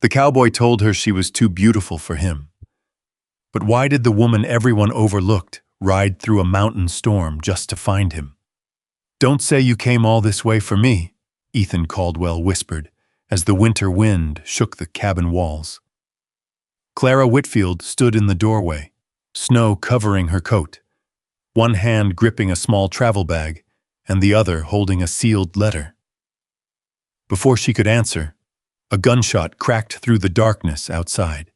The cowboy told her she was too beautiful for him. But why did the woman everyone overlooked ride through a mountain storm just to find him? "Don't say you came all this way for me," Ethan Caldwell whispered, as the winter wind shook the cabin walls. Clara Whitfield stood in the doorway, snow covering her coat, one hand gripping a small travel bag and the other holding a sealed letter. Before she could answer, a gunshot cracked through the darkness outside.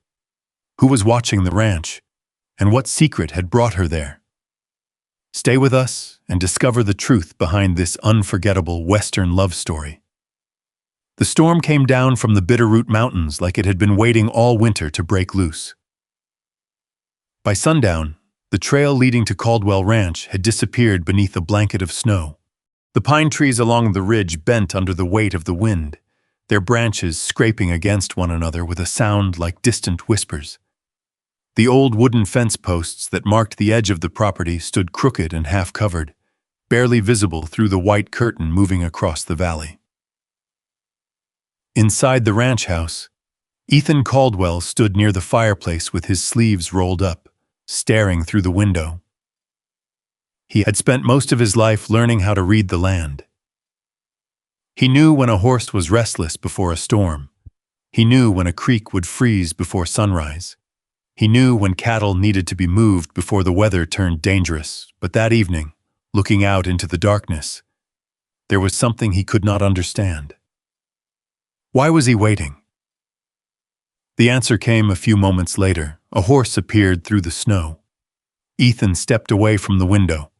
Who was watching the ranch, and what secret had brought her there? Stay with us and discover the truth behind this unforgettable Western love story. The storm came down from the Bitterroot Mountains like it had been waiting all winter to break loose. By sundown, the trail leading to Caldwell Ranch had disappeared beneath a blanket of snow. The pine trees along the ridge bent under the weight of the wind, their branches scraping against one another with a sound like distant whispers. The old wooden fence posts that marked the edge of the property stood crooked and half-covered, barely visible through the white curtain moving across the valley. Inside the ranch house, Ethan Caldwell stood near the fireplace with his sleeves rolled up, staring through the window. He had spent most of his life learning how to read the land. He knew when a horse was restless before a storm. He knew when a creek would freeze before sunrise. He knew when cattle needed to be moved before the weather turned dangerous. But that evening, looking out into the darkness, there was something he could not understand. Why was he waiting? The answer came a few moments later. A horse appeared through the snow. Ethan stepped away from the window.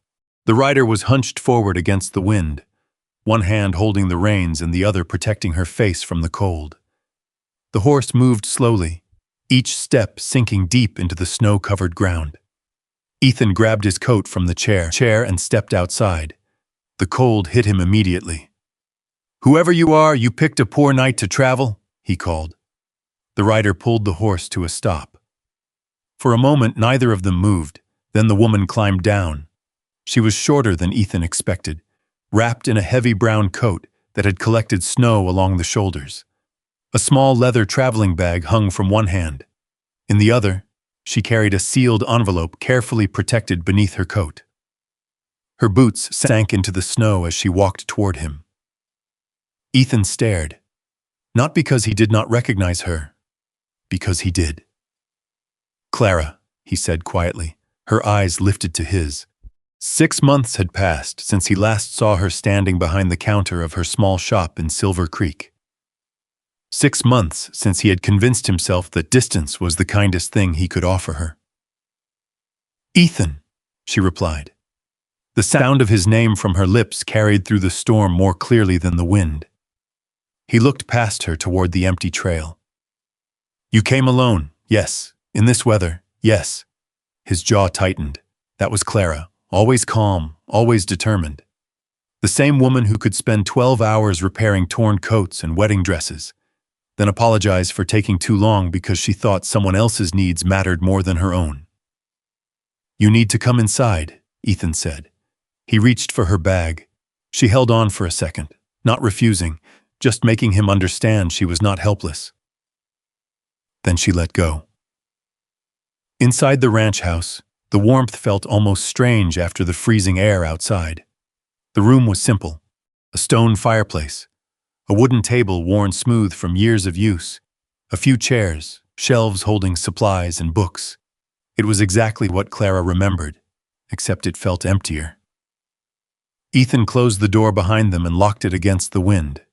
The rider was hunched forward against the wind, one hand holding the reins and the other protecting her face from the cold. The horse moved slowly, each step sinking deep into the snow-covered ground. Ethan grabbed his coat from the chair and stepped outside. The cold hit him immediately. "Whoever you are, you picked a poor night to travel," he called. The rider pulled the horse to a stop. For a moment, neither of them moved. Then the woman climbed down. She was shorter than Ethan expected, wrapped in a heavy brown coat that had collected snow along the shoulders. A small leather traveling bag hung from one hand. In the other, she carried a sealed envelope carefully protected beneath her coat. Her boots sank into the snow as she walked toward him. Ethan stared, not because he did not recognize her, because he did. "Clara," he said quietly, her eyes lifted to his. 6 months had passed since he last saw her standing behind the counter of her small shop in Silver Creek. 6 months since he had convinced himself that distance was the kindest thing he could offer her. "Ethan," she replied. The sound of his name from her lips carried through the storm more clearly than the wind. He looked past her toward the empty trail. "You came alone, yes. In this weather, yes." His jaw tightened. That was Clara. Always calm, always determined. The same woman who could spend 12 hours repairing torn coats and wedding dresses, then apologize for taking too long because she thought someone else's needs mattered more than her own. "You need to come inside," Ethan said. He reached for her bag. She held on for a second, not refusing, just making him understand she was not helpless. Then she let go. Inside the ranch house, the warmth felt almost strange after the freezing air outside. The room was simple: a stone fireplace, a wooden table worn smooth from years of use, a few chairs, shelves holding supplies and books. It was exactly what Clara remembered, except it felt emptier. Ethan closed the door behind them and locked it against the wind.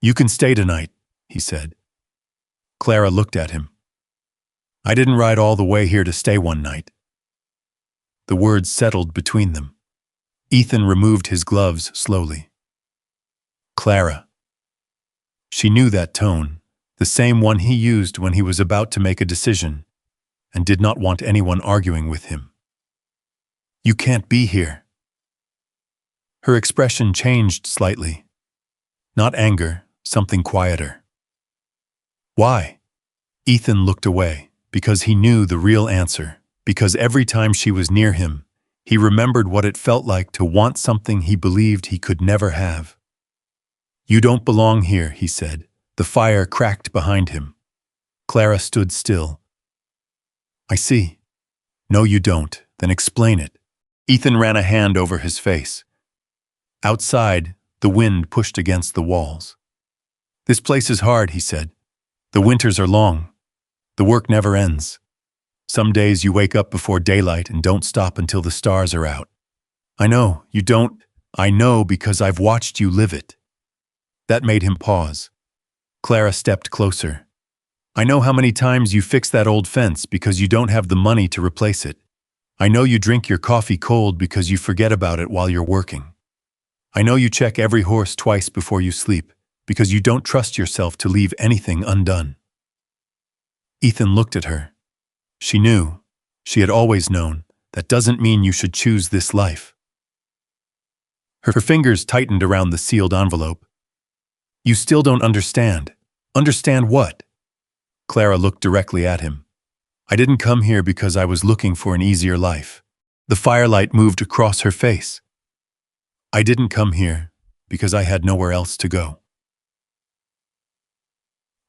"You can stay tonight," he said. Clara looked at him. "I didn't ride all the way here to stay one night." The words settled between them. Ethan removed his gloves slowly. "Clara." She knew that tone, the same one he used when he was about to make a decision, and did not want anyone arguing with him. "You can't be here." Her expression changed slightly. Not anger, something quieter. "Why?" Ethan looked away. Because he knew the real answer, because every time she was near him, he remembered what it felt like to want something he believed he could never have. "You don't belong here," he said, The fire cracked behind him. Clara stood still. I see. No, you don't. Then explain it. Ethan ran a hand over his face. Outside, the wind pushed against the walls. This place is hard, he said. The winters are long. The work never ends. Some days you wake up before daylight and don't stop until the stars are out. I know, you don't. I know because I've watched you live it. That made him pause. Clara stepped closer. I know how many times you fix that old fence because you don't have the money to replace it. I know you drink your coffee cold because you forget about it while you're working. I know you check every horse twice before you sleep because you don't trust yourself to leave anything undone. Ethan looked at her. She knew, she had always known, that doesn't mean you should choose this life. Her fingers tightened around the sealed envelope. You still don't understand. Understand what? Clara looked directly at him. I didn't come here because I was looking for an easier life. The firelight moved across her face. I didn't come here because I had nowhere else to go.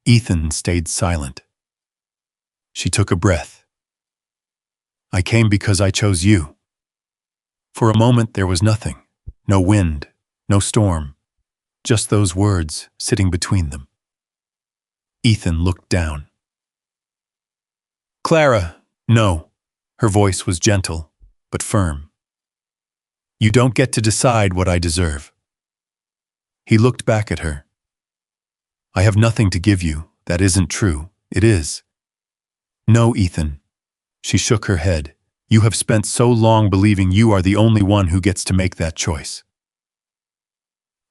Ethan stayed silent. She took a breath. I came because I chose you. For a moment there was nothing. No wind, no storm. Just those words sitting between them. Ethan looked down. Clara, no. Her voice was gentle, but firm. You don't get to decide what I deserve. He looked back at her. I have nothing to give you. That isn't true. It is. No, Ethan. She shook her head. You have spent so long believing you are the only one who gets to make that choice.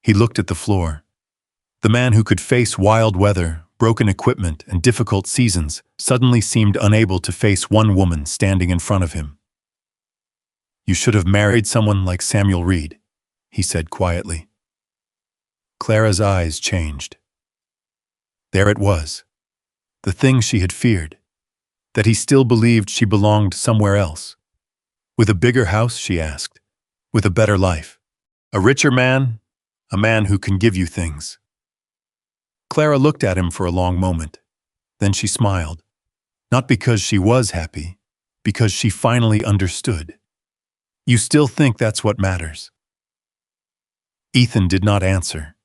He looked at the floor. The man who could face wild weather, broken equipment, and difficult seasons suddenly seemed unable to face one woman standing in front of him. You should have married someone like Samuel Reed, he said quietly. Clara's eyes changed. There it was. The thing she had feared. That he still believed she belonged somewhere else. With a bigger house, she asked. With a better life. A richer man? A man who can give you things. Clara looked at him for a long moment. Then she smiled. Not because she was happy, because she finally understood. You still think that's what matters? Ethan did not answer.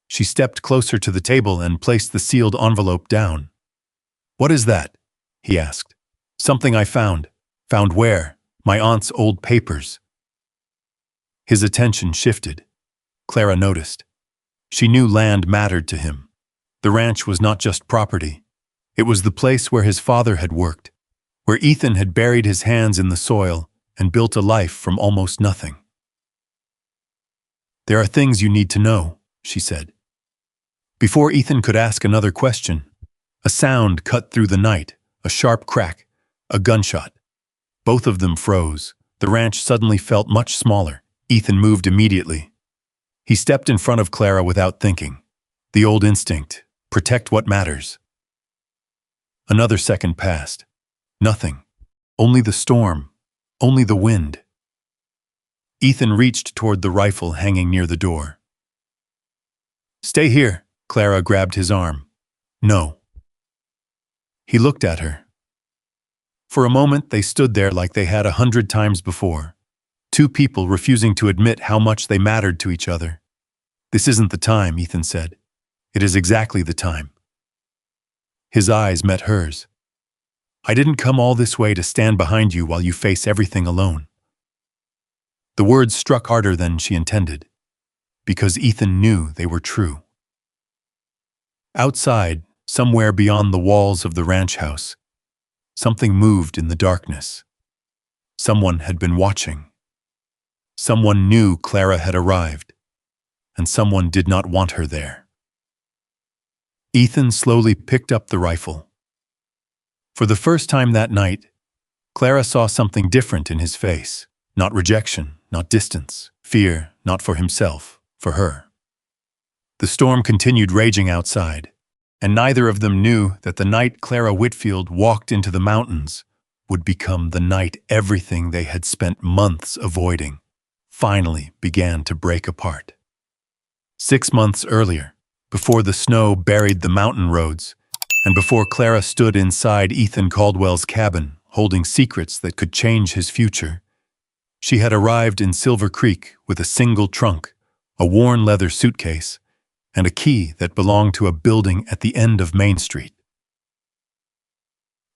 She stepped closer to the table and placed the sealed envelope down. What is that? He asked. Something I found. Found where? My aunt's old papers. His attention shifted. Clara noticed. She knew land mattered to him. The ranch was not just property. It was the place where his father had worked, where Ethan had buried his hands in the soil and built a life from almost nothing. There are things you need to know, she said. Before Ethan could ask another question, a sound cut through the night, a sharp crack, a gunshot. Both of them froze. The ranch suddenly felt much smaller. Ethan moved immediately. He stepped in front of Clara without thinking. The old instinct, protect what matters. Another second passed. Nothing. Only the storm. Only the wind. Ethan reached toward the rifle hanging near the door. Stay here, Clara grabbed his arm. No. He looked at her. For a moment they stood there like they had 100 times before. Two people refusing to admit how much they mattered to each other. This isn't the time, Ethan said. It is exactly the time. His eyes met hers. I didn't come all this way to stand behind you while you face everything alone. The words struck harder than she intended, because Ethan knew they were true. Outside, somewhere beyond the walls of the ranch house, something moved in the darkness. Someone had been watching. Someone knew Clara had arrived, and someone did not want her there. Ethan slowly picked up the rifle. For the first time that night, Clara saw something different in his face. Not rejection, not distance, fear, not for himself, for her. The storm continued raging outside, and neither of them knew that the night Clara Whitfield walked into the mountains would become the night everything they had spent months avoiding finally began to break apart. 6 months earlier, before the snow buried the mountain roads, and before Clara stood inside Ethan Caldwell's cabin, holding secrets that could change his future. She had arrived in Silver Creek with a single trunk, a worn leather suitcase, and a key that belonged to a building at the end of Main Street.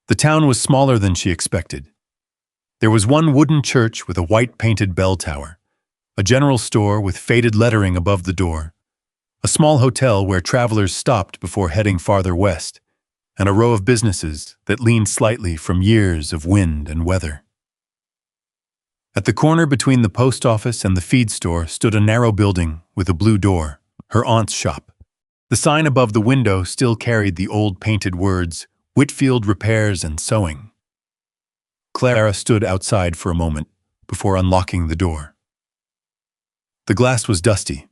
The town was smaller than she expected. There was one wooden church with a white-painted bell tower, a general store with faded lettering above the door, a small hotel where travelers stopped before heading farther west, and a row of businesses that leaned slightly from years of wind and weather. At the corner between the post office and the feed store stood a narrow building with a blue door, her aunt's shop. The sign above the window still carried the old painted words, Whitfield Repairs and Sewing. Clara stood outside for a moment before unlocking the door. The glass was dusty.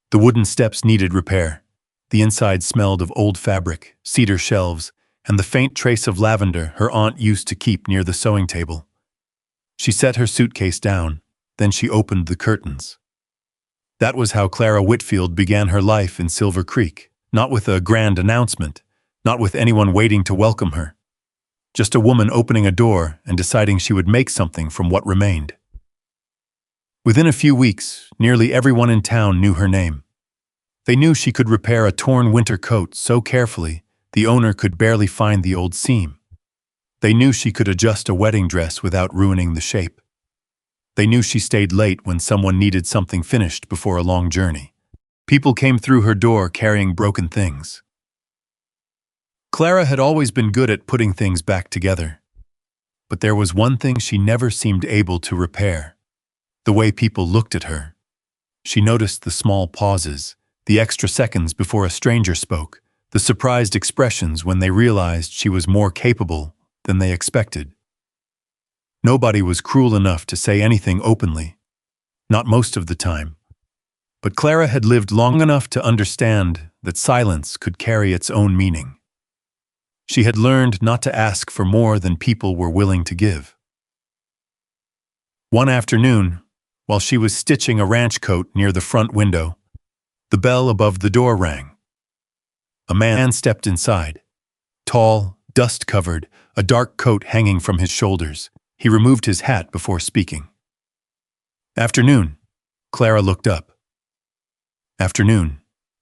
The wooden steps needed repair. The inside smelled of old fabric, cedar shelves, and the faint trace of lavender her aunt used to keep near the sewing table. She set her suitcase down, then she opened the curtains. That was how Clara Whitfield began her life in Silver Creek, not with a grand announcement, not with anyone waiting to welcome her. Just a woman opening a door and deciding she would make something from what remained. Within a few weeks, nearly everyone in town knew her name. They knew she could repair a torn winter coat so carefully the owner could barely find the old seam. They knew she could adjust a wedding dress without ruining the shape. They knew she stayed late when someone needed something finished before a long journey. People came through her door carrying broken things. Clara had always been good at putting things back together. But there was one thing she never seemed able to repair: the way people looked at her. She noticed the small pauses, the extra seconds before a stranger spoke, the surprised expressions when they realized she was more capable than they expected. Nobody was cruel enough to say anything openly, not most of the time. But Clara had lived long enough to understand that silence could carry its own meaning. She had learned not to ask for more than people were willing to give. One afternoon, while she was stitching a ranch coat near the front window, the bell above the door rang. A man stepped inside. Tall, dust-covered, a dark coat hanging from his shoulders. He removed his hat before speaking. "Afternoon." Clara looked up. "Afternoon."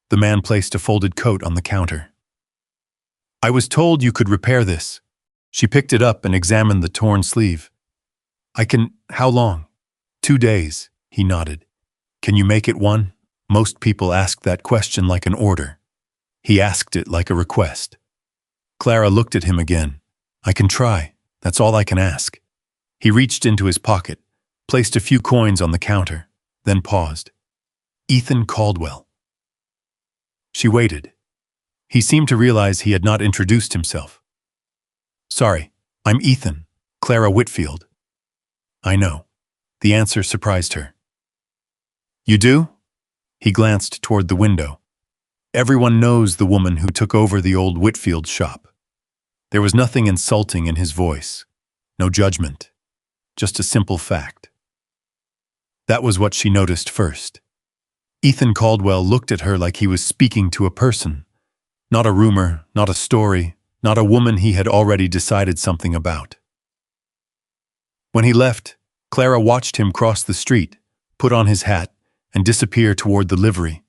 The man placed a folded coat on the counter. "I was told you could repair this." She picked it up and examined the torn sleeve. How long?" "2 days," he nodded. "Can you make it one?" Most people asked that question like an order. He asked it like a request. Clara looked at him again. "I can try. That's all I can ask." He reached into his pocket, placed a few coins on the counter, then paused. "Ethan Caldwell." She waited. He seemed to realize he had not introduced himself. "Sorry, I'm Ethan, Clara Whitfield." "I know." The answer surprised her. "You do?" He glanced toward the window. Everyone knows the woman who took over the old Whitfield shop. There was nothing insulting in his voice, no judgment, just a simple fact. That was what she noticed first. Ethan Caldwell looked at her like he was speaking to a person, not a rumor, not a story, not a woman he had already decided something about. When he left, Clara watched him cross the street, put on his hat, and disappear toward the livery.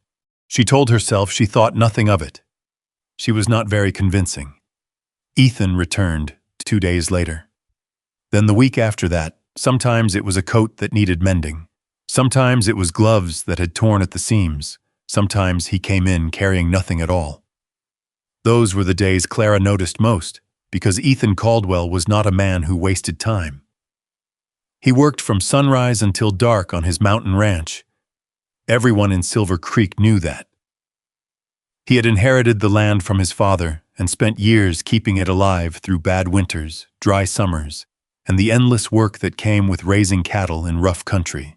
She told herself she thought nothing of it. She was not very convincing. Ethan returned 2 days later. Then the week after that, sometimes it was a coat that needed mending. Sometimes it was gloves that had torn at the seams. Sometimes he came in carrying nothing at all. Those were the days Clara noticed most, because Ethan Caldwell was not a man who wasted time. He worked from sunrise until dark on his mountain ranch. Everyone in Silver Creek knew that. He had inherited the land from his father and spent years keeping it alive through bad winters, dry summers, and the endless work that came with raising cattle in rough country.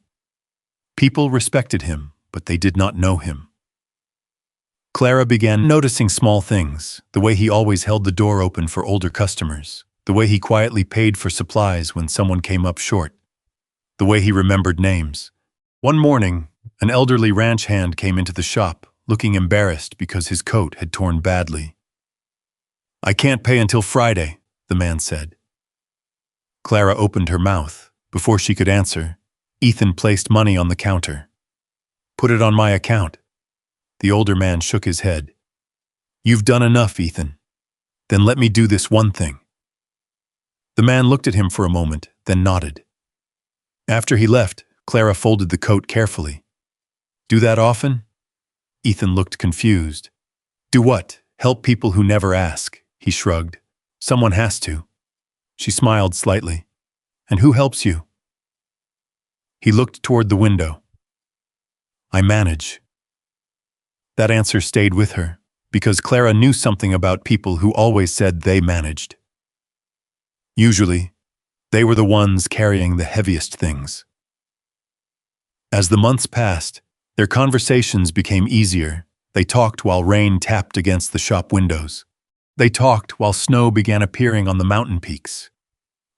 People respected him, but they did not know him. Clara began noticing small things, the way he always held the door open for older customers, the way he quietly paid for supplies when someone came up short, the way he remembered names. One morning, an elderly ranch hand came into the shop, looking embarrassed because his coat had torn badly. "I can't pay until Friday," the man said. Clara opened her mouth. Before she could answer, Ethan placed money on the counter. "Put it on my account." The older man shook his head. "You've done enough, Ethan. Then let me do this one thing." The man looked at him for a moment, then nodded. After he left, Clara folded the coat carefully. "Do that often?" Ethan looked confused. "Do what? Help people who never ask," he shrugged. "Someone has to." She smiled slightly. "And who helps you?" He looked toward the window. "I manage." That answer stayed with her, because Clara knew something about people who always said they managed. Usually, they were the ones carrying the heaviest things. As the months passed, their conversations became easier. They talked while rain tapped against the shop windows. They talked while snow began appearing on the mountain peaks.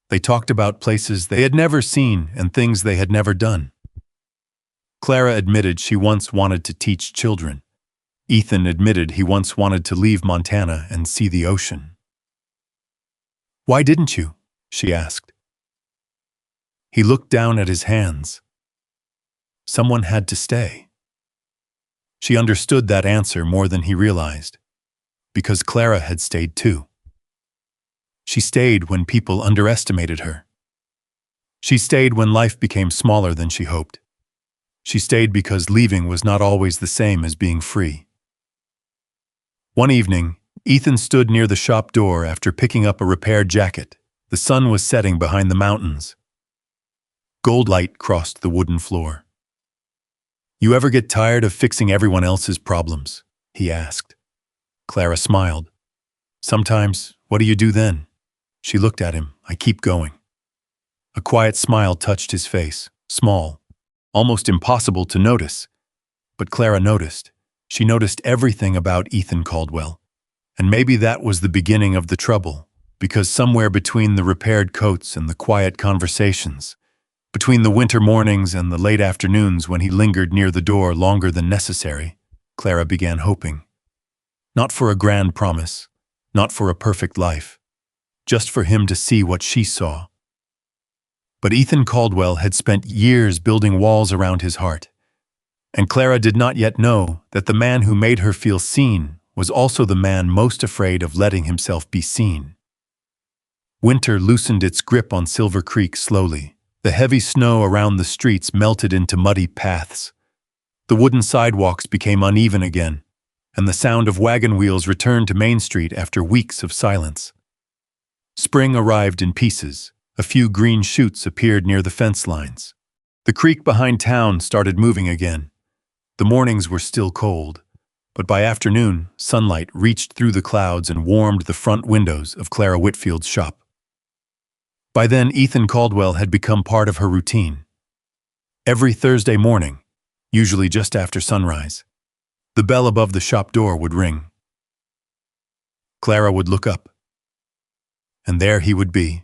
They talked about places they had never seen and things they had never done. Clara admitted she once wanted to teach children. Ethan admitted he once wanted to leave Montana and see the ocean. "Why didn't you?" she asked. He looked down at his hands. Someone had to stay. She understood that answer more than he realized, because Clara had stayed too. She stayed when people underestimated her. She stayed when life became smaller than she hoped. She stayed because leaving was not always the same as being free. One evening, Ethan stood near the shop door after picking up a repaired jacket. The sun was setting behind the mountains. Gold light crossed the wooden floor. "You ever get tired of fixing everyone else's problems?" he asked. Clara smiled. "Sometimes. What do you do then?" She looked at him. "I keep going." A quiet smile touched his face, small, almost impossible to notice. But Clara noticed. She noticed everything about Ethan Caldwell. And maybe that was the beginning of the trouble, because somewhere between the repaired coats and the quiet conversations, between the winter mornings and the late afternoons when he lingered near the door longer than necessary, Clara began hoping. Not for a grand promise, not for a perfect life, just for him to see what she saw. But Ethan Caldwell had spent years building walls around his heart, and Clara did not yet know that the man who made her feel seen was also the man most afraid of letting himself be seen. Winter loosened its grip on Silver Creek slowly. The heavy snow around the streets melted into muddy paths. The wooden sidewalks became uneven again, and the sound of wagon wheels returned to Main Street after weeks of silence. Spring arrived in pieces. A few green shoots appeared near the fence lines. The creek behind town started moving again. The mornings were still cold, but by afternoon, sunlight reached through the clouds and warmed the front windows of Clara Whitfield's shop. By then, Ethan Caldwell had become part of her routine. Every Thursday morning, usually just after sunrise, the bell above the shop door would ring. Clara would look up, and there he would be.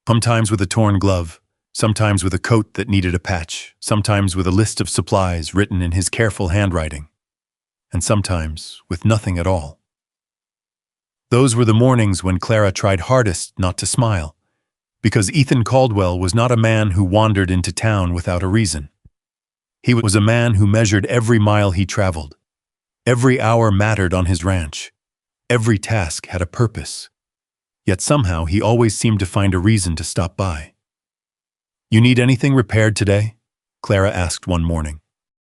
Sometimes with a torn glove, sometimes with a coat that needed a patch, sometimes with a list of supplies written in his careful handwriting, and sometimes with nothing at all. Those were the mornings when Clara tried hardest not to smile, because Ethan Caldwell was not a man who wandered into town without a reason. He was a man who measured every mile he traveled. Every hour mattered on his ranch. Every task had a purpose. Yet somehow he always seemed to find a reason to stop by. "You need anything repaired today?" Clara asked one morning.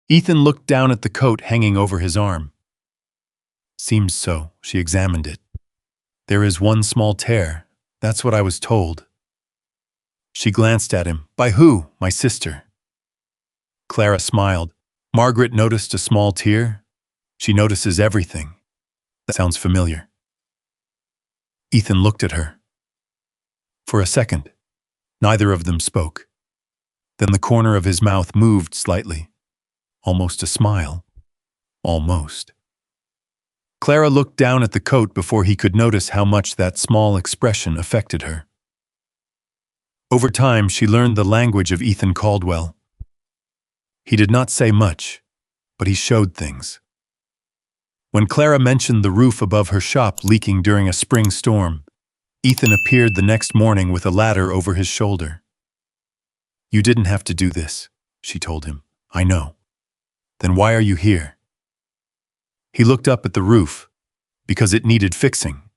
Ethan looked down at the coat hanging over his arm. "Seems so." She examined it. "There is one small tear. That's what I was told." She glanced at him. "By who?" "My sister." Clara smiled. Margaret noticed a small tear. She notices everything. That sounds familiar. Ethan looked at her. For a second, neither of them spoke. Then the corner of his mouth moved slightly. Almost a smile. Almost. Clara looked down at the coat before he could notice how much that small expression affected her. Over time, she learned the language of Ethan Caldwell. He did not say much, but he showed things. When Clara mentioned the roof above her shop leaking during a spring storm, Ethan appeared the next morning with a ladder over his shoulder. "You didn't have to do this," she told him. "I know." "Then why are you here?" He looked up at the roof, because it needed fixing.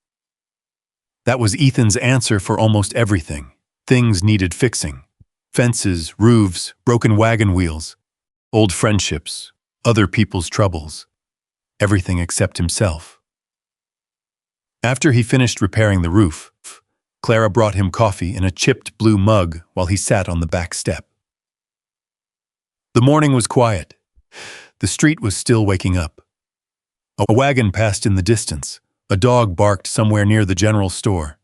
That was Ethan's answer for almost everything. Things needed fixing. Fences, roofs, broken wagon wheels, old friendships, other people's troubles. Everything except himself. After he finished repairing the roof, Clara brought him coffee in a chipped blue mug while he sat on the back step. The morning was quiet. The street was still waking up. A wagon passed in the distance. A dog barked somewhere near the general store.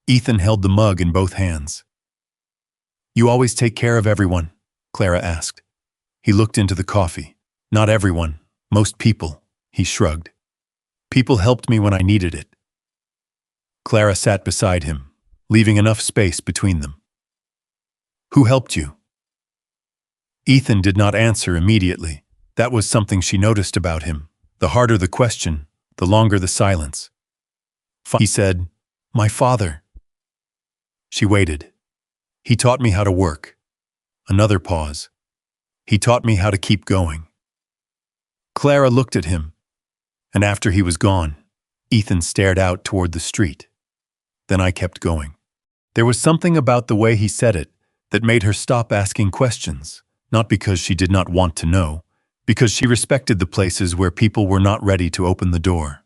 Ethan held the mug in both hands. "You always take care of everyone?" Clara asked. He looked into the coffee. "Not everyone. Most people," he shrugged. "People helped me when I needed it." Clara sat beside him, leaving enough space between them. "Who helped you?" Ethan did not answer immediately. That was something she noticed about him. The harder the question, the longer the silence. He said, "My father." She waited. "He taught me how to work." Another pause. "He taught me how to keep going." Clara looked at him, and after he was gone, Ethan stared out toward the street. Then I kept going. There was something about the way he said it that made her stop asking questions, not because she did not want to know, because she respected the places where people were not ready to open the door.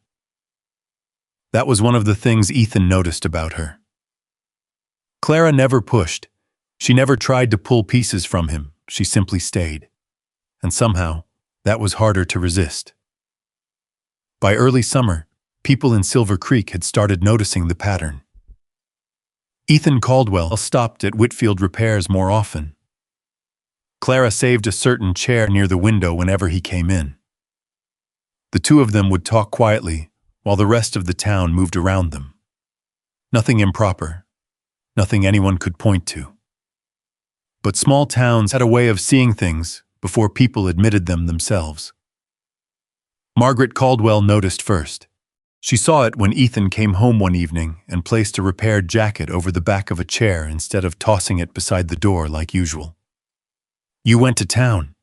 That was one of the things Ethan noticed about her. Clara never pushed. She never tried to pull pieces from him. She simply stayed. And somehow, that was harder to resist. By early summer, people in Silver Creek had started noticing the pattern. Ethan Caldwell stopped at Whitfield repairs more often. Clara saved a certain chair near the window whenever he came in. The two of them would talk quietly, while the rest of the town moved around them. Nothing improper, nothing anyone could point to. But small towns had a way of seeing things before people admitted them themselves. Margaret Caldwell noticed first. She saw it when Ethan came home one evening and placed a repaired jacket over the back of a chair instead of tossing it beside the door like usual. "You went to town."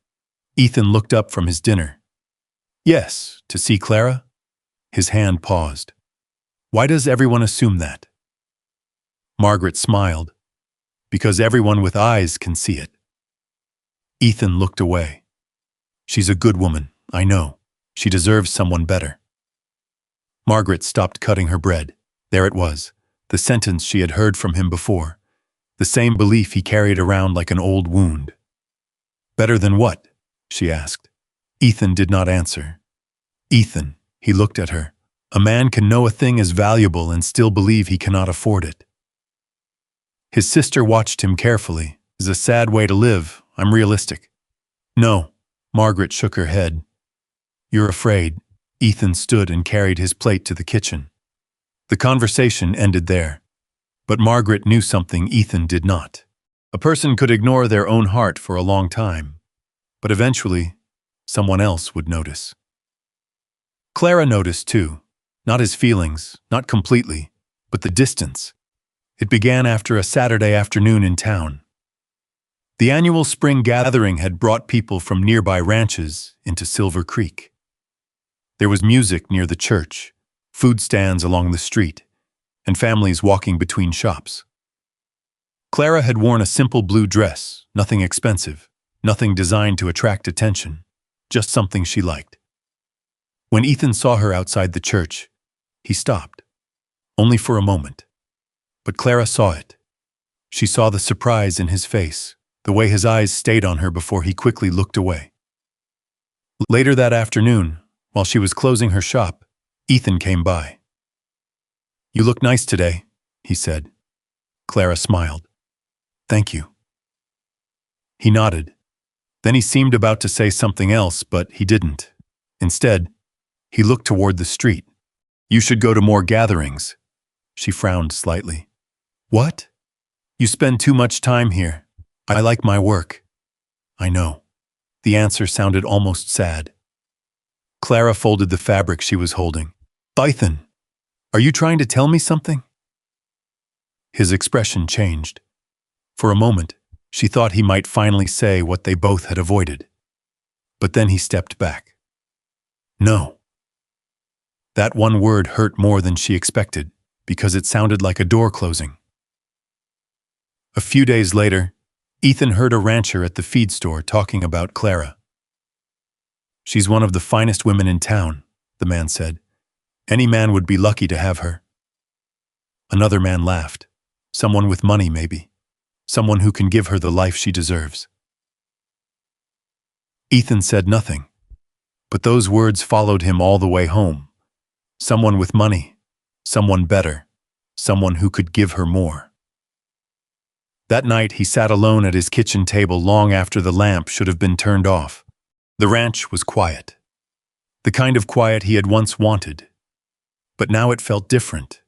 Ethan looked up from his dinner. "Yes, to see Clara?" His hand paused. "Why does everyone assume that?" Margaret smiled. "Because everyone with eyes can see it." Ethan looked away. "She's a good woman, I know. She deserves someone better." Margaret stopped cutting her bread. There it was, the sentence she had heard from him before, the same belief he carried around like an old wound. "Better than what?" she asked. Ethan did not answer. "Ethan," he looked at her, "a man can know a thing is valuable and still believe he cannot afford it." His sister watched him carefully. "It's a sad way to live. I'm realistic." "No," Margaret shook her head. "You're afraid." Ethan stood and carried his plate to the kitchen. The conversation ended there. But Margaret knew something Ethan did not. A person could ignore their own heart for a long time, but eventually, someone else would notice. Clara noticed too, not his feelings, not completely, but the distance. It began after a Saturday afternoon in town. The annual spring gathering had brought people from nearby ranches into Silver Creek. There was music near the church, food stands along the street, and families walking between shops. Clara had worn a simple blue dress, nothing expensive, nothing designed to attract attention, just something she liked. When Ethan saw her outside the church, he stopped, only for a moment. But Clara saw it. She saw the surprise in his face, the way his eyes stayed on her before he quickly looked away. Later that afternoon, while she was closing her shop, Ethan came by. "You look nice today," he said. Clara smiled. "Thank you." He nodded. Then he seemed about to say something else, but he didn't. Instead, he looked toward the street. "You should go to more gatherings." She frowned slightly. "What?" "You spend too much time here. I like my work." "I know." The answer sounded almost sad. Clara folded the fabric she was holding. "Ethan, are you trying to tell me something?" His expression changed. For a moment, she thought he might finally say what they both had avoided. But then he stepped back. "No." That one word hurt more than she expected, because it sounded like a door closing. A few days later, Ethan heard a rancher at the feed store talking about Clara. "She's one of the finest women in town," the man said. "Any man would be lucky to have her." Another man laughed. "Someone with money, maybe. Someone who can give her the life she deserves." Ethan said nothing, but those words followed him all the way home. Someone with money, someone better, someone who could give her more. That night he sat alone at his kitchen table long after the lamp should have been turned off. The ranch was quiet. The kind of quiet he had once wanted. But now it felt different.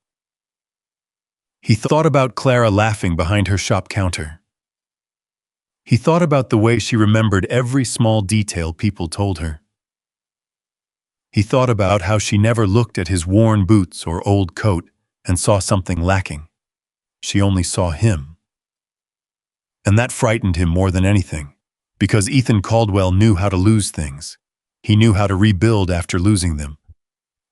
He thought about Clara laughing behind her shop counter. He thought about the way she remembered every small detail people told her. He thought about how she never looked at his worn boots or old coat and saw something lacking. She only saw him. And that frightened him more than anything, because Ethan Caldwell knew how to lose things. He knew how to rebuild after losing them.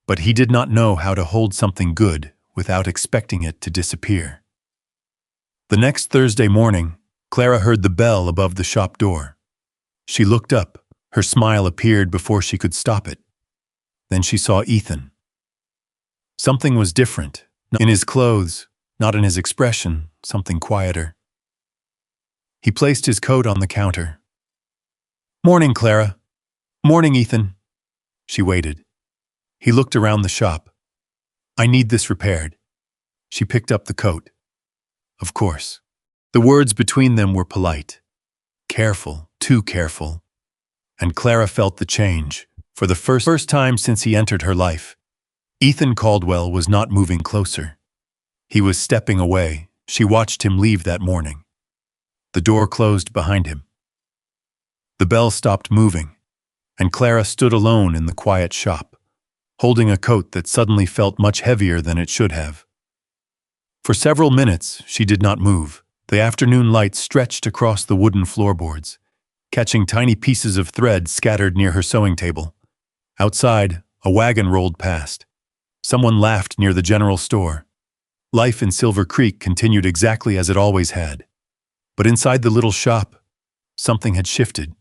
But he did not know how to hold something good without expecting it to disappear. The next Thursday morning, Clara heard the bell above the shop door. She looked up. Her smile appeared before she could stop it. Then she saw Ethan. Something was different. Not in his clothes, not in his expression, something quieter. He placed his coat on the counter. "Morning, Clara." "Morning, Ethan." She waited. He looked around the shop. "I need this repaired." She picked up the coat. Of course. The words between them were polite. Careful, too careful. And Clara felt the change. For the first time since he entered her life, Ethan Caldwell was not moving closer. He was stepping away. She watched him leave that morning. The door closed behind him. The bell stopped moving, and Clara stood alone in the quiet shop, holding a coat that suddenly felt much heavier than it should have. For several minutes, she did not move. The afternoon light stretched across the wooden floorboards, catching tiny pieces of thread scattered near her sewing table. Outside, a wagon rolled past. Someone laughed near the general store. Life in Silver Creek continued exactly as it always had. But inside the little shop, something had shifted.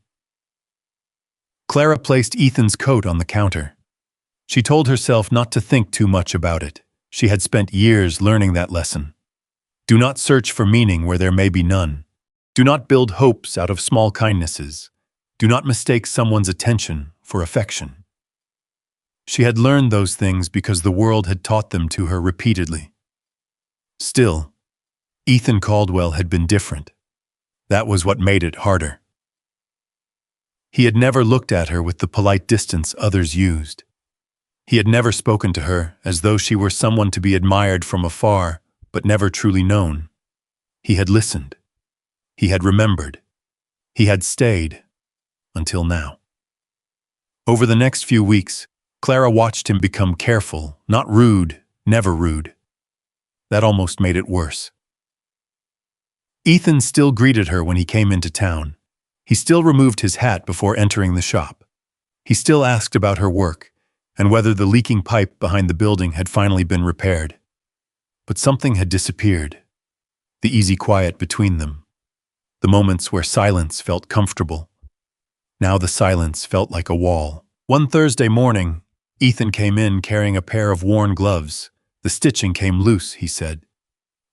Clara placed Ethan's coat on the counter. She told herself not to think too much about it. She had spent years learning that lesson. Do not search for meaning where there may be none. Do not build hopes out of small kindnesses. Do not mistake someone's attention for affection. She had learned those things because the world had taught them to her repeatedly. Still, Ethan Caldwell had been different. That was what made it harder. He had never looked at her with the polite distance others used. He had never spoken to her as though she were someone to be admired from afar, but never truly known. He had listened. He had remembered. He had stayed. Until now. Over the next few weeks, Clara watched him become careful, not rude, never rude. That almost made it worse. Ethan still greeted her when he came into town. He still removed his hat before entering the shop. He still asked about her work and whether the leaking pipe behind the building had finally been repaired. But something had disappeared. The easy quiet between them. The moments where silence felt comfortable. Now the silence felt like a wall. One Thursday morning, Ethan came in carrying a pair of worn gloves. The stitching came loose, he said.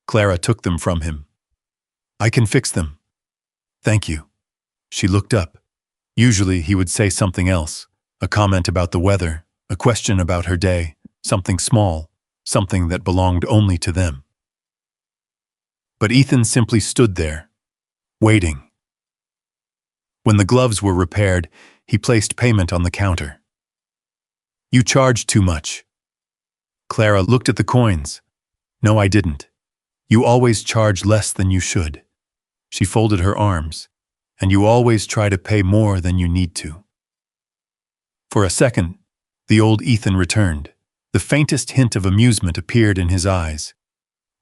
Clara took them from him. "I can fix them." "Thank you." She looked up. Usually he would say something else, a comment about the weather, a question about her day, something small, something that belonged only to them. But Ethan simply stood there, waiting. When the gloves were repaired, he placed payment on the counter. "You charged too much." Clara looked at the coins. "No, I didn't. You always charge less than you should." She folded her arms. "And you always try to pay more than you need to." For a second, The old Ethan returned. The faintest hint of amusement appeared in his eyes.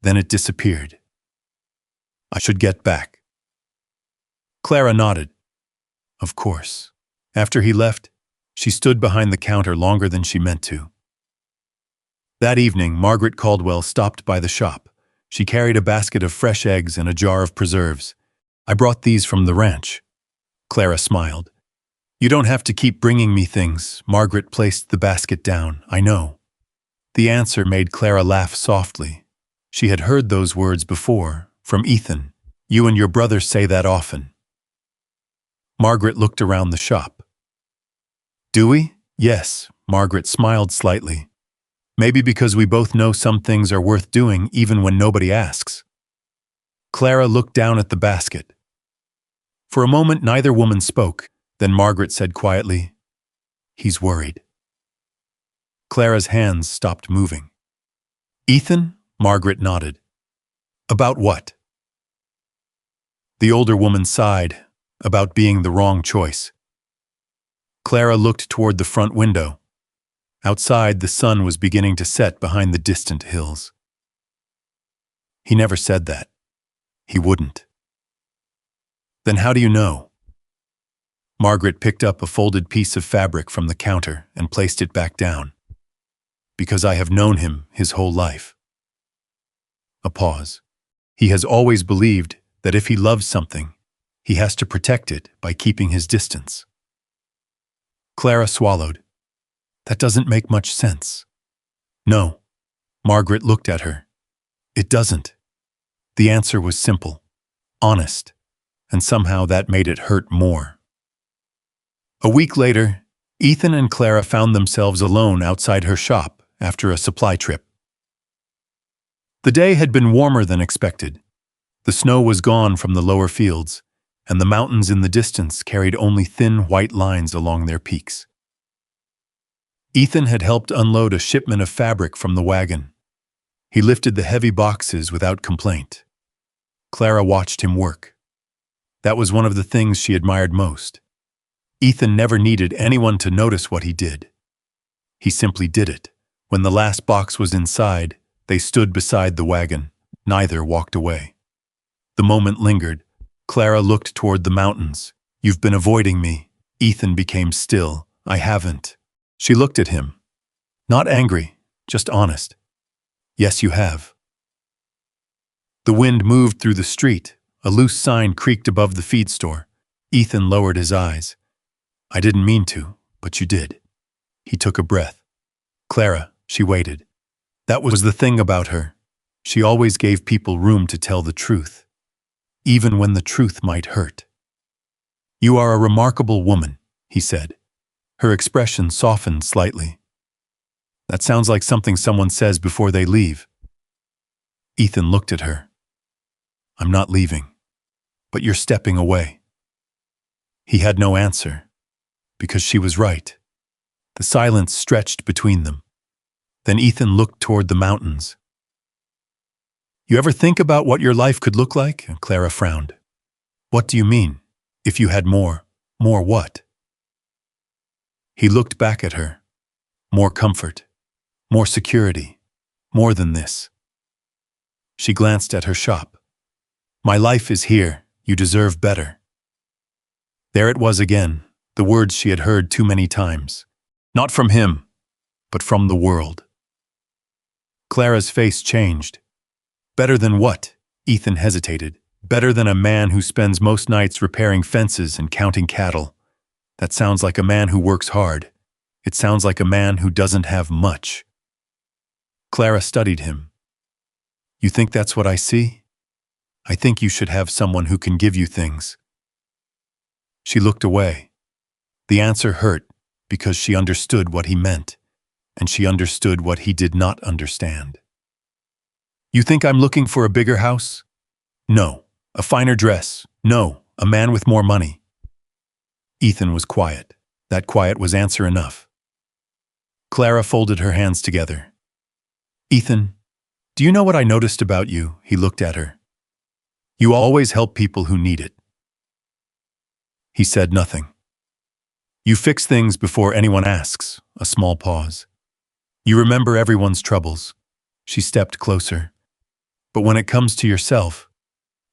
Then it disappeared. I should get back. Clara nodded. Of course. After he left, she stood behind the counter longer than she meant to. That evening, Margaret Caldwell stopped by the shop. She carried a basket of fresh eggs and a jar of preserves. I brought these from the ranch. Clara smiled. You don't have to keep bringing me things. Margaret placed the basket down. I know. The answer made Clara laugh softly. She had heard those words before, from Ethan. You and your brother say that often. Margaret looked around the shop. Do we? Yes, Margaret smiled slightly. Maybe because we both know some things are worth doing even when nobody asks. Clara looked down at the basket. For a moment, neither woman spoke. Then Margaret said quietly, He's worried. Clara's hands stopped moving. Ethan? Margaret nodded. About what? The older woman sighed, about being the wrong choice. Clara looked toward the front window. Outside, the sun was beginning to set behind the distant hills. He never said that. He wouldn't. Then how do you know? Margaret picked up a folded piece of fabric from the counter and placed it back down. Because I have known him his whole life. A pause. He has always believed that if he loves something, he has to protect it by keeping his distance. Clara swallowed. That doesn't make much sense. No. Margaret looked at her. It doesn't. The answer was simple, honest, and somehow that made it hurt more. A week later, Ethan and Clara found themselves alone outside her shop after a supply trip. The day had been warmer than expected. The snow was gone from the lower fields, and the mountains in the distance carried only thin white lines along their peaks. Ethan had helped unload a shipment of fabric from the wagon. He lifted the heavy boxes without complaint. Clara watched him work. That was one of the things she admired most. Ethan never needed anyone to notice what he did. He simply did it. When the last box was inside, they stood beside the wagon. Neither walked away. The moment lingered. Clara looked toward the mountains. You've been avoiding me. Ethan became still. I haven't. She looked at him. Not angry, just honest. Yes, you have. The wind moved through the street. A loose sign creaked above the feed store. Ethan lowered his eyes. I didn't mean to, but you did. He took a breath. Clara, she waited. That was the thing about her. She always gave people room to tell the truth, even when the truth might hurt. You are a remarkable woman, he said. Her expression softened slightly. That sounds like something someone says before they leave. Ethan looked at her. I'm not leaving, but you're stepping away. He had no answer, because she was right. The silence stretched between them. Then Ethan looked toward the mountains. You ever think about what your life could look like? Clara frowned. What do you mean? If you had more what? He looked back at her. More comfort, more security, more than this. She glanced at her shop. My life is here. You deserve better. There it was again, the words she had heard too many times. Not from him, but from the world. Clara's face changed. Better than what? Ethan hesitated. Better than a man who spends most nights repairing fences and counting cattle. That sounds like a man who works hard. It sounds like a man who doesn't have much. Clara studied him. You think that's what I see? I think you should have someone who can give you things. She looked away. The answer hurt because she understood what he meant, and she understood what he did not understand. You think I'm looking for a bigger house? No. A finer dress? No. A man with more money? Ethan was quiet. That quiet was answer enough. Clara folded her hands together. Ethan, do you know what I noticed about you? He looked at her. You always help people who need it. He said nothing. You fix things before anyone asks. A small pause. You remember everyone's troubles. She stepped closer. But when it comes to yourself,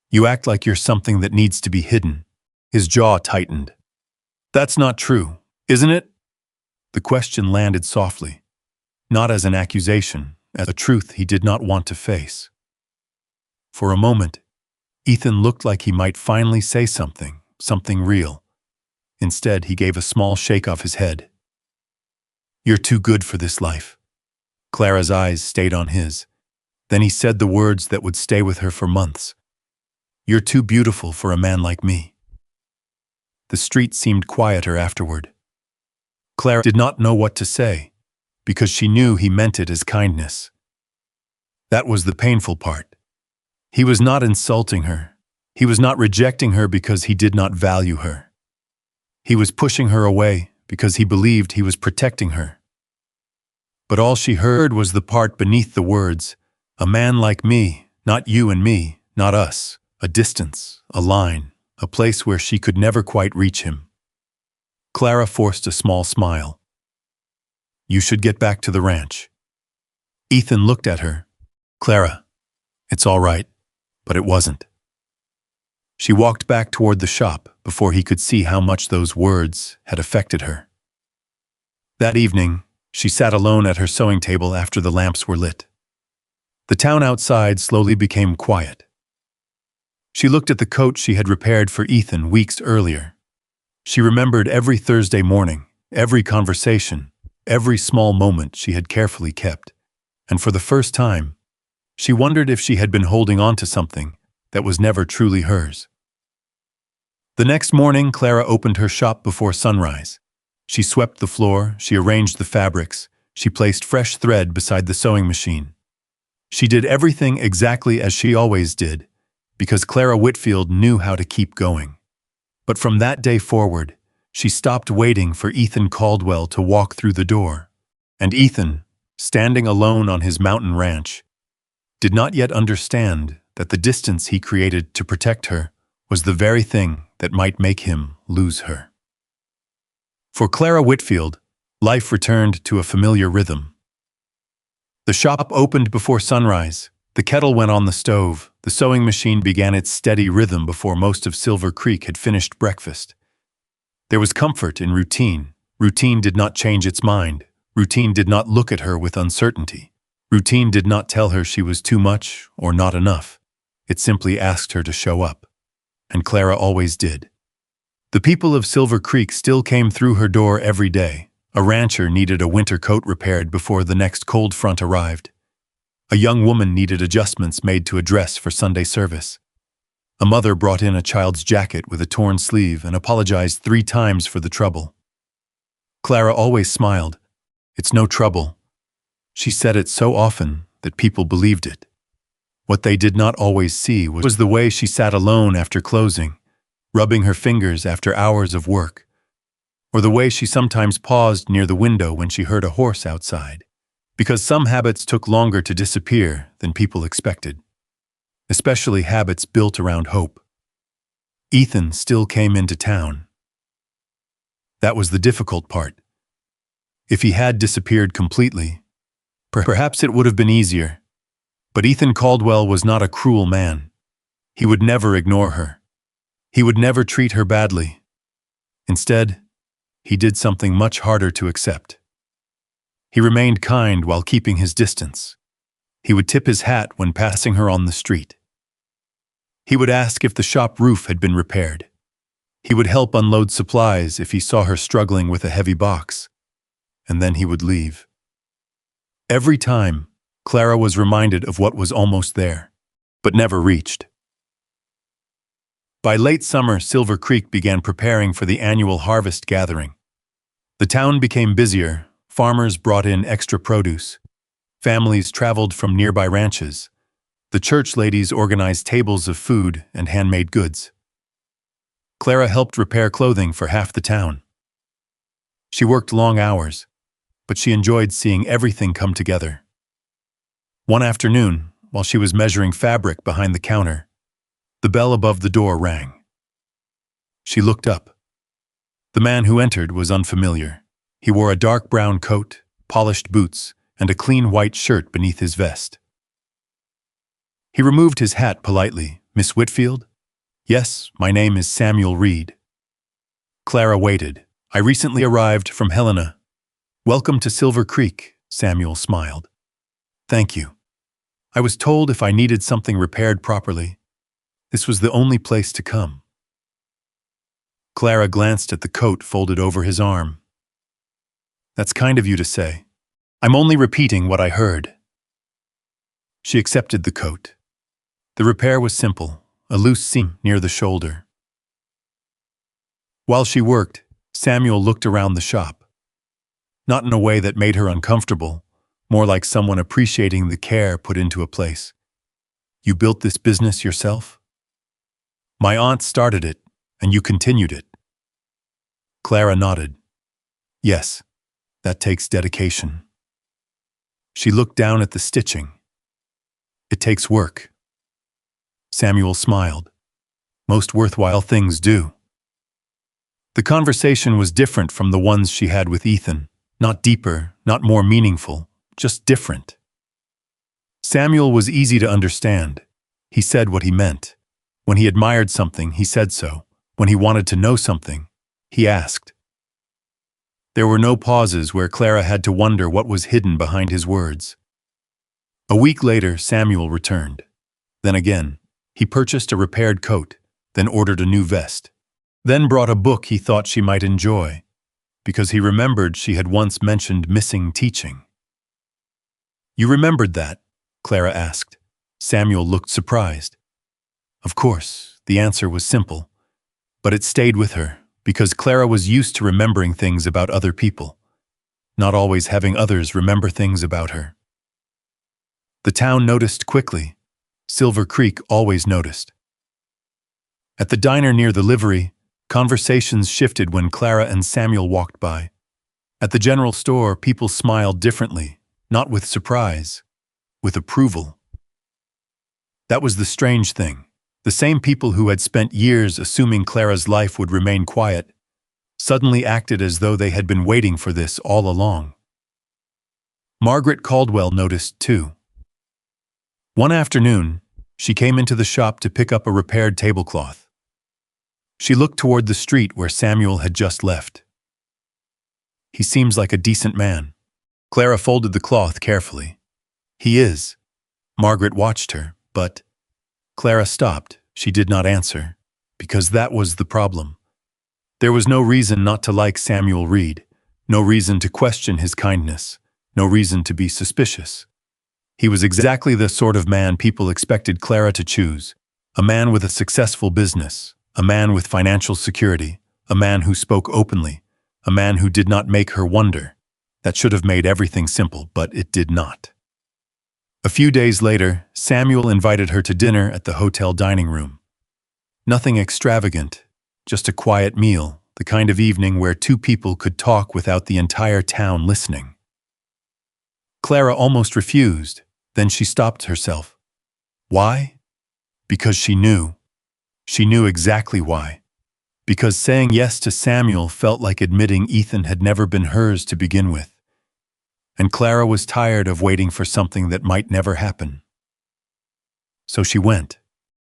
you act like you're something that needs to be hidden. His jaw tightened. That's not true, isn't it? The question landed softly, not as an accusation, as a truth he did not want to face. For a moment, Ethan looked like he might finally say something real. Instead, he gave a small shake off his head. You're too good for this life. Clara's eyes stayed on his. Then he said the words that would stay with her for months. You're too beautiful for a man like me. The street seemed quieter afterward. Clara did not know what to say, because she knew he meant it as kindness. That was the painful part. He was not insulting her. He was not rejecting her because he did not value her. He was pushing her away because he believed he was protecting her. But all she heard was the part beneath the words, a man like me, not you and me, not us, a distance, a line, a place where she could never quite reach him. Clara forced a small smile. You should get back to the ranch. Ethan looked at her. Clara, it's all right, but it wasn't. She walked back toward the shop before he could see how much those words had affected her. That evening, she sat alone at her sewing table after the lamps were lit. The town outside slowly became quiet. She looked at the coat she had repaired for Ethan weeks earlier. She remembered every Thursday morning, every conversation, every small moment she had carefully kept. And for the first time, she wondered if she had been holding on to something that was never truly hers. The next morning, Clara opened her shop before sunrise. She swept the floor, she arranged the fabrics, she placed fresh thread beside the sewing machine. She did everything exactly as she always did, because Clara Whitfield knew how to keep going. But from that day forward, she stopped waiting for Ethan Caldwell to walk through the door. And Ethan, standing alone on his mountain ranch, did not yet understand that the distance he created to protect her was the very thing that might make him lose her. For Clara Whitfield, life returned to a familiar rhythm. The shop opened before sunrise, the kettle went on the stove, the sewing machine began its steady rhythm before most of Silver Creek had finished breakfast. There was comfort in routine. Routine did not change its mind. Routine did not look at her with uncertainty. Routine did not tell her she was too much or not enough. It simply asked her to show up. And Clara always did. The people of Silver Creek still came through her door every day. A rancher needed a winter coat repaired before the next cold front arrived. A young woman needed adjustments made to a dress for Sunday service. A mother brought in a child's jacket with a torn sleeve and apologized 3 times for the trouble. Clara always smiled. It's no trouble. She said it so often that people believed it. What they did not always see was the way she sat alone after closing, rubbing her fingers after hours of work, or the way she sometimes paused near the window when she heard a horse outside, because some habits took longer to disappear than people expected, especially habits built around hope. Ethan still came into town. That was the difficult part. If he had disappeared completely, perhaps it would have been easier. But Ethan Caldwell was not a cruel man. He would never ignore her. He would never treat her badly. Instead, he did something much harder to accept. He remained kind while keeping his distance. He would tip his hat when passing her on the street. He would ask if the shop roof had been repaired. He would help unload supplies if he saw her struggling with a heavy box. And then he would leave. Every time, Clara was reminded of what was almost there, but never reached. By late summer, Silver Creek began preparing for the annual harvest gathering. The town became busier, farmers brought in extra produce, families traveled from nearby ranches, the church ladies organized tables of food and handmade goods. Clara helped repair clothing for half the town. She worked long hours, but she enjoyed seeing everything come together. One afternoon, while she was measuring fabric behind the counter, the bell above the door rang. She looked up. The man who entered was unfamiliar. He wore a dark brown coat, polished boots, and a clean white shirt beneath his vest. He removed his hat politely. "Miss Whitfield?" "Yes, my name is Samuel Reed." Clara waited. "I recently arrived from Helena." "Welcome to Silver Creek," Samuel smiled. "Thank you. I was told if I needed something repaired properly, this was the only place to come." Clara glanced at the coat folded over his arm. "That's kind of you to say. I'm only repeating what I heard." She accepted the coat. The repair was simple, a loose seam near the shoulder. While she worked, Samuel looked around the shop. Not in a way that made her uncomfortable, more like someone appreciating the care put into a place. "You built this business yourself?" "My aunt started it, and you continued it." Clara nodded. "Yes, that takes dedication." She looked down at the stitching. "It takes work." Samuel smiled. "Most worthwhile things do." The conversation was different from the ones she had with Ethan. Not deeper, not more meaningful, just different. Samuel was easy to understand. He said what he meant. When he admired something, he said so. When he wanted to know something, he asked. There were no pauses where Clara had to wonder what was hidden behind his words. A week later, Samuel returned. Then again, he purchased a repaired coat, then ordered a new vest. Then brought a book he thought she might enjoy, because he remembered she had once mentioned missing teaching. "You remembered that?" Clara asked. Samuel looked surprised. Of course, the answer was simple, but it stayed with her, because Clara was used to remembering things about other people, not always having others remember things about her. The town noticed quickly. Silver Creek always noticed. At the diner near the livery, conversations shifted when Clara and Samuel walked by. At the general store, people smiled differently, not with surprise, with approval. That was the strange thing. The same people who had spent years assuming Clara's life would remain quiet suddenly acted as though they had been waiting for this all along. Margaret Caldwell noticed too. One afternoon, she came into the shop to pick up a repaired tablecloth. She looked toward the street where Samuel had just left. "He seems like a decent man." Clara folded the cloth carefully. "He is." Margaret watched her, but Clara stopped. She did not answer, because that was the problem. There was no reason not to like Samuel Reed, no reason to question his kindness, no reason to be suspicious. He was exactly the sort of man people expected Clara to choose, a man with a successful business, a man with financial security, a man who spoke openly, a man who did not make her wonder. That should have made everything simple, but it did not. A few days later, Samuel invited her to dinner at the hotel dining room. Nothing extravagant, just a quiet meal, the kind of evening where two people could talk without the entire town listening. Clara almost refused, then she stopped herself. Why? Because she knew. She knew exactly why. Because saying yes to Samuel felt like admitting Ethan had never been hers to begin with. And Clara was tired of waiting for something that might never happen. So she went.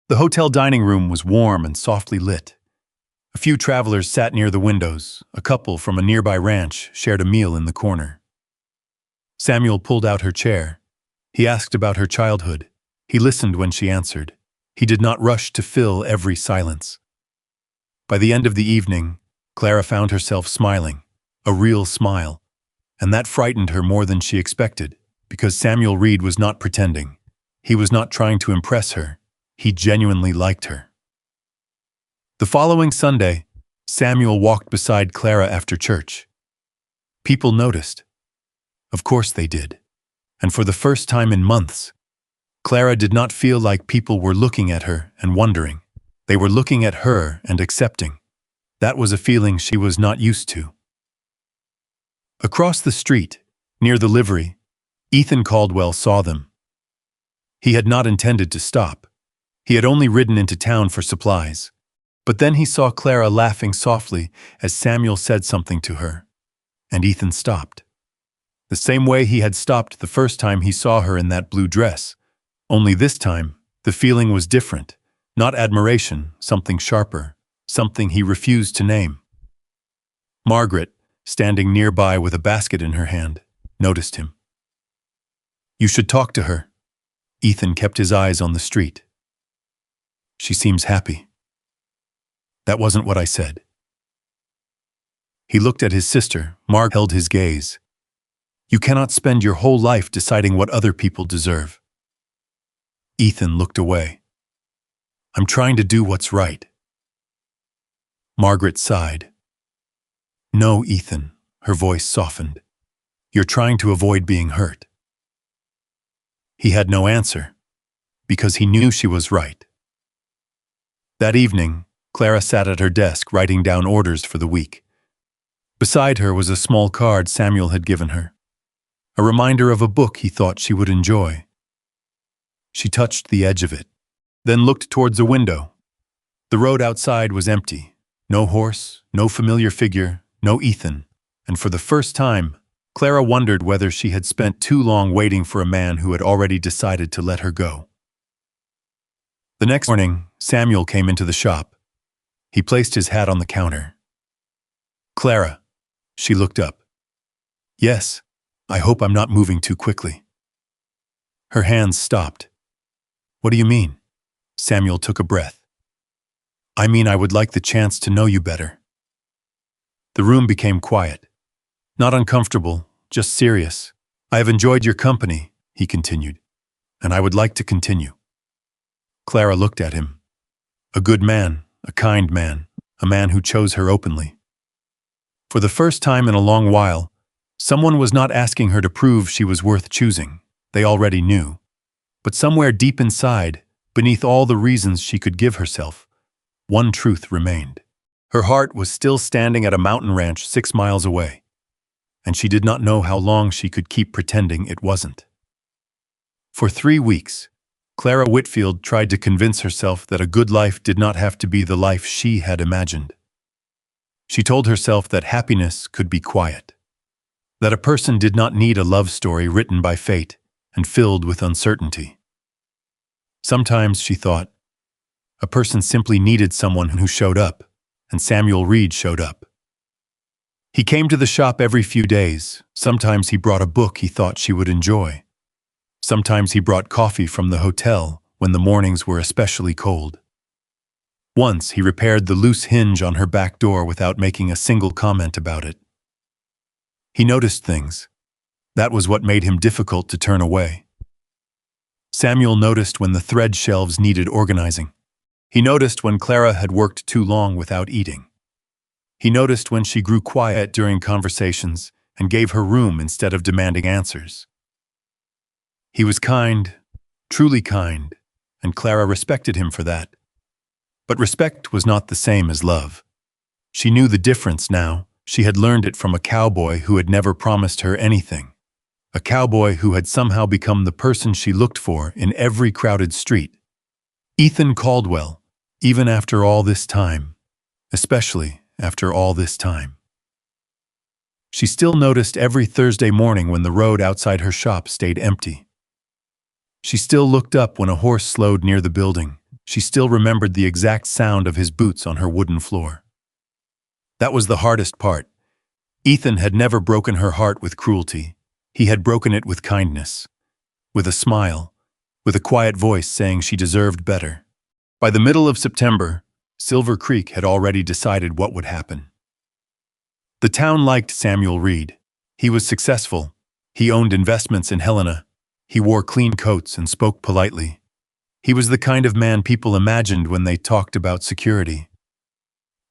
The hotel dining room was warm and softly lit. A few travelers sat near the windows. A couple from a nearby ranch shared a meal in the corner. Samuel pulled out her chair. He asked about her childhood. He listened when she answered. He did not rush to fill every silence. By the end of the evening, Clara found herself smiling, a real smile, and that frightened her more than she expected, because Samuel Reed was not pretending. He was not trying to impress her. He genuinely liked her. The following Sunday, Samuel walked beside Clara after church. People noticed. Of course they did. And for the first time in months, Clara did not feel like people were looking at her and wondering. They were looking at her and accepting. That was a feeling she was not used to. Across the street, near the livery, Ethan Caldwell saw them. He had not intended to stop. He had only ridden into town for supplies. But then he saw Clara laughing softly as Samuel said something to her, and Ethan stopped. The same way he had stopped the first time he saw her in that blue dress. Only this time, the feeling was different. Not admiration, something sharper, something he refused to name. Margaret, standing nearby with a basket in her hand, noticed him. "You should talk to her." Ethan kept his eyes on the street. "She seems happy." "That wasn't what I said." He looked at his sister. Marg held his gaze. "You cannot spend your whole life deciding what other people deserve." Ethan looked away. "I'm trying to do what's right." Margaret sighed. "No, Ethan," her voice softened. "You're trying to avoid being hurt." He had no answer, because he knew she was right. That evening, Clara sat at her desk writing down orders for the week. Beside her was a small card Samuel had given her, a reminder of a book he thought she would enjoy. She touched the edge of it, then looked towards a window. The road outside was empty. No horse, no familiar figure, no Ethan, and for the first time, Clara wondered whether she had spent too long waiting for a man who had already decided to let her go. The next morning, Samuel came into the shop. He placed his hat on the counter. "Clara." She looked up. "Yes, I hope I'm not moving too quickly." Her hands stopped. "What do you mean?" Samuel took a breath. "I mean I would like the chance to know you better." The room became quiet. Not uncomfortable, just serious. "I have enjoyed your company," he continued, "and I would like to continue." Clara looked at him. A good man, a kind man, a man who chose her openly. For the first time in a long while, someone was not asking her to prove she was worth choosing. They already knew. But somewhere deep inside, beneath all the reasons she could give herself, one truth remained. Her heart was still standing at a mountain ranch 6 miles away, and she did not know how long she could keep pretending it wasn't. For 3 weeks, Clara Whitfield tried to convince herself that a good life did not have to be the life she had imagined. She told herself that happiness could be quiet, that a person did not need a love story written by fate and filled with uncertainty. Sometimes, she thought, a person simply needed someone who showed up, and Samuel Reed showed up. He came to the shop every few days. Sometimes he brought a book he thought she would enjoy. Sometimes he brought coffee from the hotel when the mornings were especially cold. Once he repaired the loose hinge on her back door without making a single comment about it. He noticed things. That was what made him difficult to turn away. Samuel noticed when the thread shelves needed organizing. He noticed when Clara had worked too long without eating. He noticed when she grew quiet during conversations and gave her room instead of demanding answers. He was kind, truly kind, and Clara respected him for that. But respect was not the same as love. She knew the difference now. She had learned it from a cowboy who had never promised her anything. A cowboy who had somehow become the person she looked for in every crowded street. Ethan Caldwell, even after all this time, especially after all this time. She still noticed every Thursday morning when the road outside her shop stayed empty. She still looked up when a horse slowed near the building. She still remembered the exact sound of his boots on her wooden floor. That was the hardest part. Ethan had never broken her heart with cruelty. He had broken it with kindness, with a smile, with a quiet voice saying she deserved better. By the middle of September, Silver Creek had already decided what would happen. The town liked Samuel Reed. He was successful. He owned investments in Helena. He wore clean coats and spoke politely. He was the kind of man people imagined when they talked about security.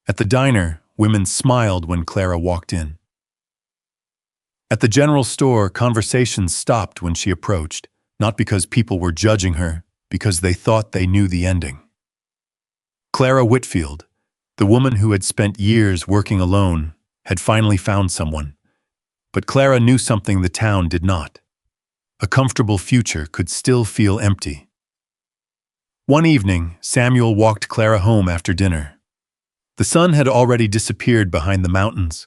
At the diner, women smiled when Clara walked in. At the general store, conversations stopped when she approached, not because people were judging her, because they thought they knew the ending. Clara Whitfield, the woman who had spent years working alone, had finally found someone. But Clara knew something the town did not. A comfortable future could still feel empty. One evening, Samuel walked Clara home after dinner. The sun had already disappeared behind the mountains.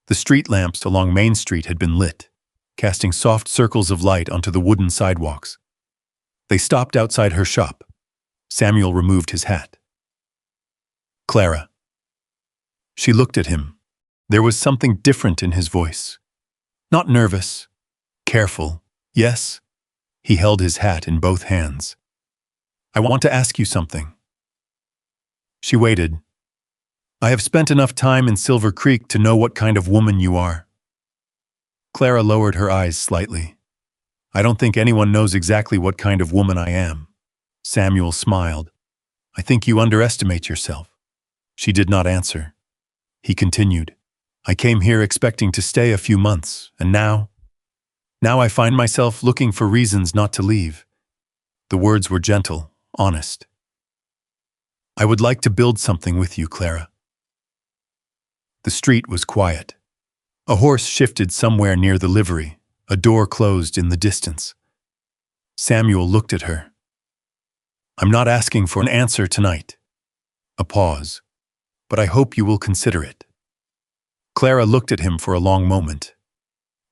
The street lamps along Main Street had been lit, casting soft circles of light onto the wooden sidewalks. They stopped outside her shop. Samuel removed his hat. "Clara." She looked at him. There was something different in his voice. Not nervous, careful, yes. He held his hat in both hands. "I want to ask you something." She waited. "I have spent enough time in Silver Creek to know what kind of woman you are." Clara lowered her eyes slightly. "I don't think anyone knows exactly what kind of woman I am." Samuel smiled. "I think you underestimate yourself." She did not answer. He continued, "I came here expecting to stay a few months, and now I find myself looking for reasons not to leave." The words were gentle, honest. "I would like to build something with you, Clara." The street was quiet. A horse shifted somewhere near the livery. A door closed in the distance. Samuel looked at her. "I'm not asking for an answer tonight." A pause. "But I hope you will consider it." Clara looked at him for a long moment.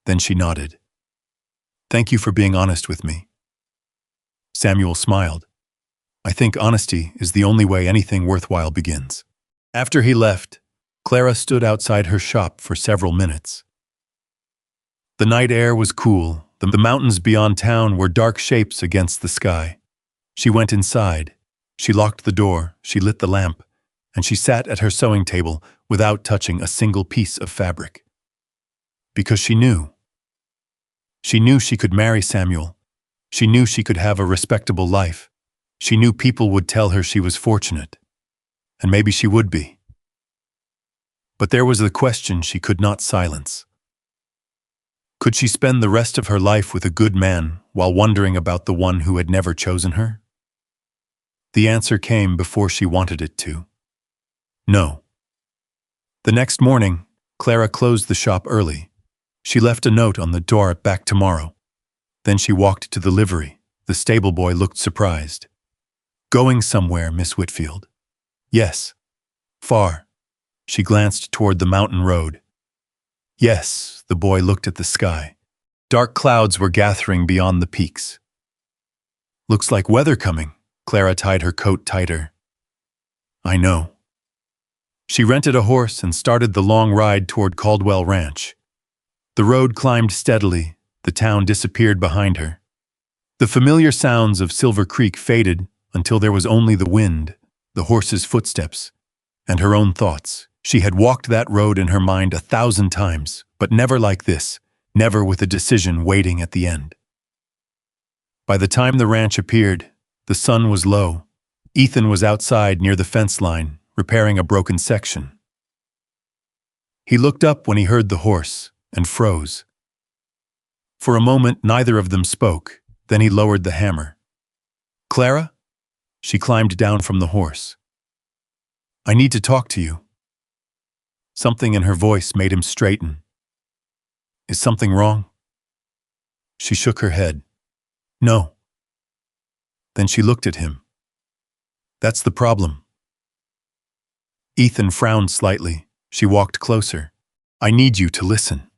Then she nodded. "Thank you for being honest with me." Samuel smiled. "I think honesty is the only way anything worthwhile begins." After he left, Clara stood outside her shop for several minutes. The night air was cool. The mountains beyond town were dark shapes against the sky. She went inside. She locked the door, she lit the lamp, and she sat at her sewing table without touching a single piece of fabric. Because she knew. She knew she could marry Samuel. She knew she could have a respectable life. She knew people would tell her she was fortunate. And maybe she would be. But there was the question she could not silence. Could she spend the rest of her life with a good man while wondering about the one who had never chosen her? The answer came before she wanted it to. No. The next morning, Clara closed the shop early. She left a note on the door, "Back tomorrow." Then she walked to the livery. The stable boy looked surprised. "Going somewhere, Miss Whitfield?" "Yes." "Far?" She glanced toward the mountain road. "Yes." The boy looked at the sky. Dark clouds were gathering beyond the peaks. "Looks like weather coming." Clara tied her coat tighter. "I know." She rented a horse and started the long ride toward Caldwell Ranch. The road climbed steadily. The town disappeared behind her. The familiar sounds of Silver Creek faded until there was only the wind, the horse's footsteps, and her own thoughts. She had walked that road in her mind 1,000 times, but never like this, never with a decision waiting at the end. By the time the ranch appeared, the sun was low. Ethan was outside near the fence line, repairing a broken section. He looked up when he heard the horse and froze. For a moment, neither of them spoke. Then he lowered the hammer. "Clara?" She climbed down from the horse. "I need to talk to you." Something in her voice made him straighten. "Is something wrong?" She shook her head. "No." Then she looked at him. "That's the problem." Ethan frowned slightly. She walked closer. "I need you to listen."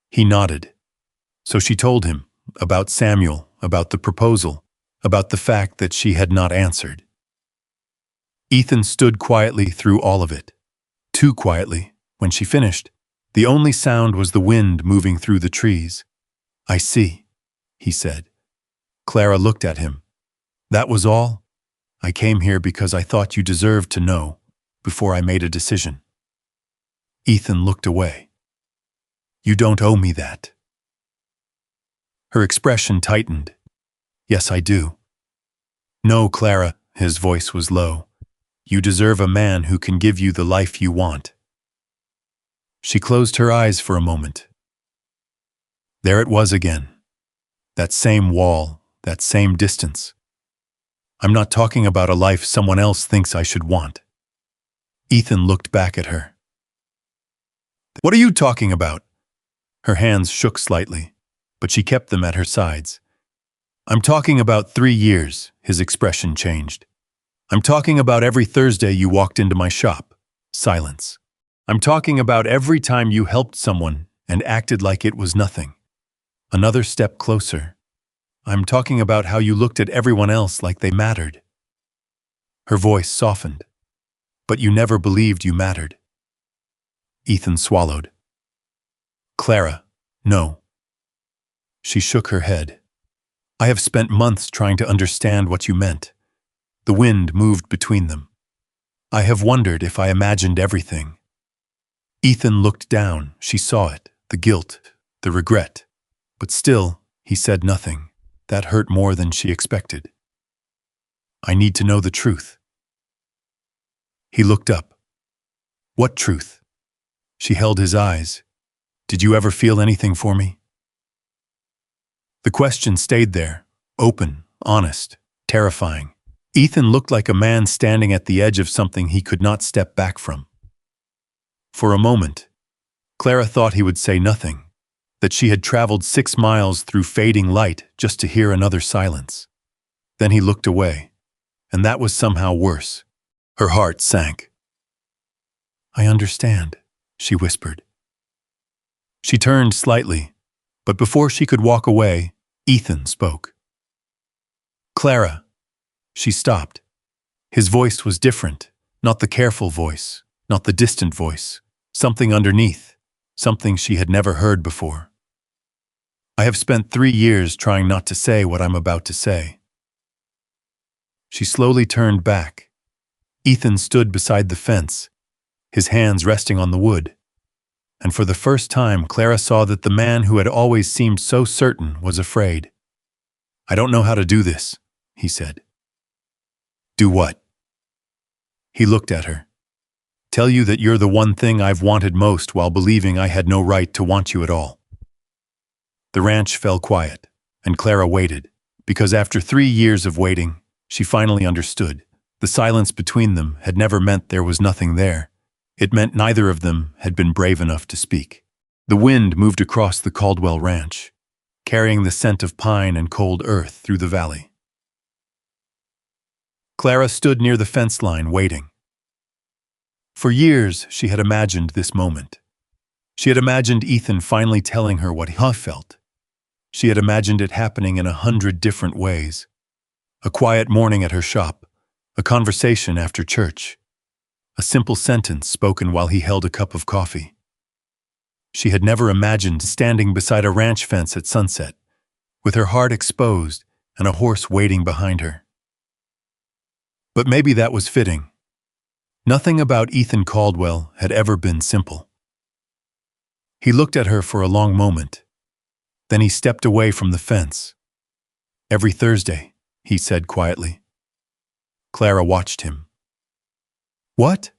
He nodded. So she told him about Samuel, about the proposal, about the fact that she had not answered. Ethan stood quietly through all of it. Too quietly. When she finished, the only sound was the wind moving through the trees. "I see," he said. Clara looked at him. "That was all? I came here because I thought you deserved to know before I made a decision." Ethan looked away. "You don't owe me that." Her expression tightened. "Yes, I do." "No, Clara," his voice was low. "You deserve a man who can give you the life you want." She closed her eyes for a moment. There it was again. That same wall, that same distance. "I'm not talking about a life someone else thinks I should want." Ethan looked back at her. "What are you talking about?" Her hands shook slightly, but she kept them at her sides. "I'm talking about 3 years," his expression changed. "I'm talking about every Thursday you walked into my shop. Silence. I'm talking about every time you helped someone and acted like it was nothing. Another step closer. I'm talking about how you looked at everyone else like they mattered. Her voice softened. But you never believed you mattered. Ethan swallowed. Clara, no. She shook her head. I have spent months trying to understand what you meant. The wind moved between them. I have wondered if I imagined everything. Ethan looked down. She saw it, the guilt, the regret. But still, he said nothing. That hurt more than she expected. I need to know the truth. He looked up. What truth? She held his eyes. Did you ever feel anything for me? The question stayed there, open, honest, terrifying. Ethan looked like a man standing at the edge of something he could not step back from. For a moment, Clara thought he would say nothing, that she had traveled 6 miles through fading light just to hear another silence. Then he looked away, and that was somehow worse. Her heart sank. I understand, she whispered. She turned slightly, but before she could walk away, Ethan spoke. Clara. She stopped. His voice was different, not the careful voice, not the distant voice, something underneath, something she had never heard before. I have spent 3 years trying not to say what I'm about to say. She slowly turned back. Ethan stood beside the fence, his hands resting on the wood. And for the first time, Clara saw that the man who had always seemed so certain was afraid. I don't know how to do this, he said. Do what? He looked at her. Tell you that you're the one thing I've wanted most while believing I had no right to want you at all. The ranch fell quiet, and Clara waited, because after 3 years of waiting, she finally understood. The silence between them had never meant there was nothing there. It meant neither of them had been brave enough to speak. The wind moved across the Caldwell ranch, carrying the scent of pine and cold earth through the valley. Clara stood near the fence line waiting. For years, she had imagined this moment. She had imagined Ethan finally telling her what he felt. She had imagined it happening in 100 different ways. A quiet morning at her shop, a conversation after church, a simple sentence spoken while he held a cup of coffee. She had never imagined standing beside a ranch fence at sunset, with her heart exposed and a horse waiting behind her. But maybe that was fitting. Nothing about Ethan Caldwell had ever been simple. He looked at her for a long moment. Then he stepped away from the fence. Every Thursday, he said quietly. Clara watched him. What?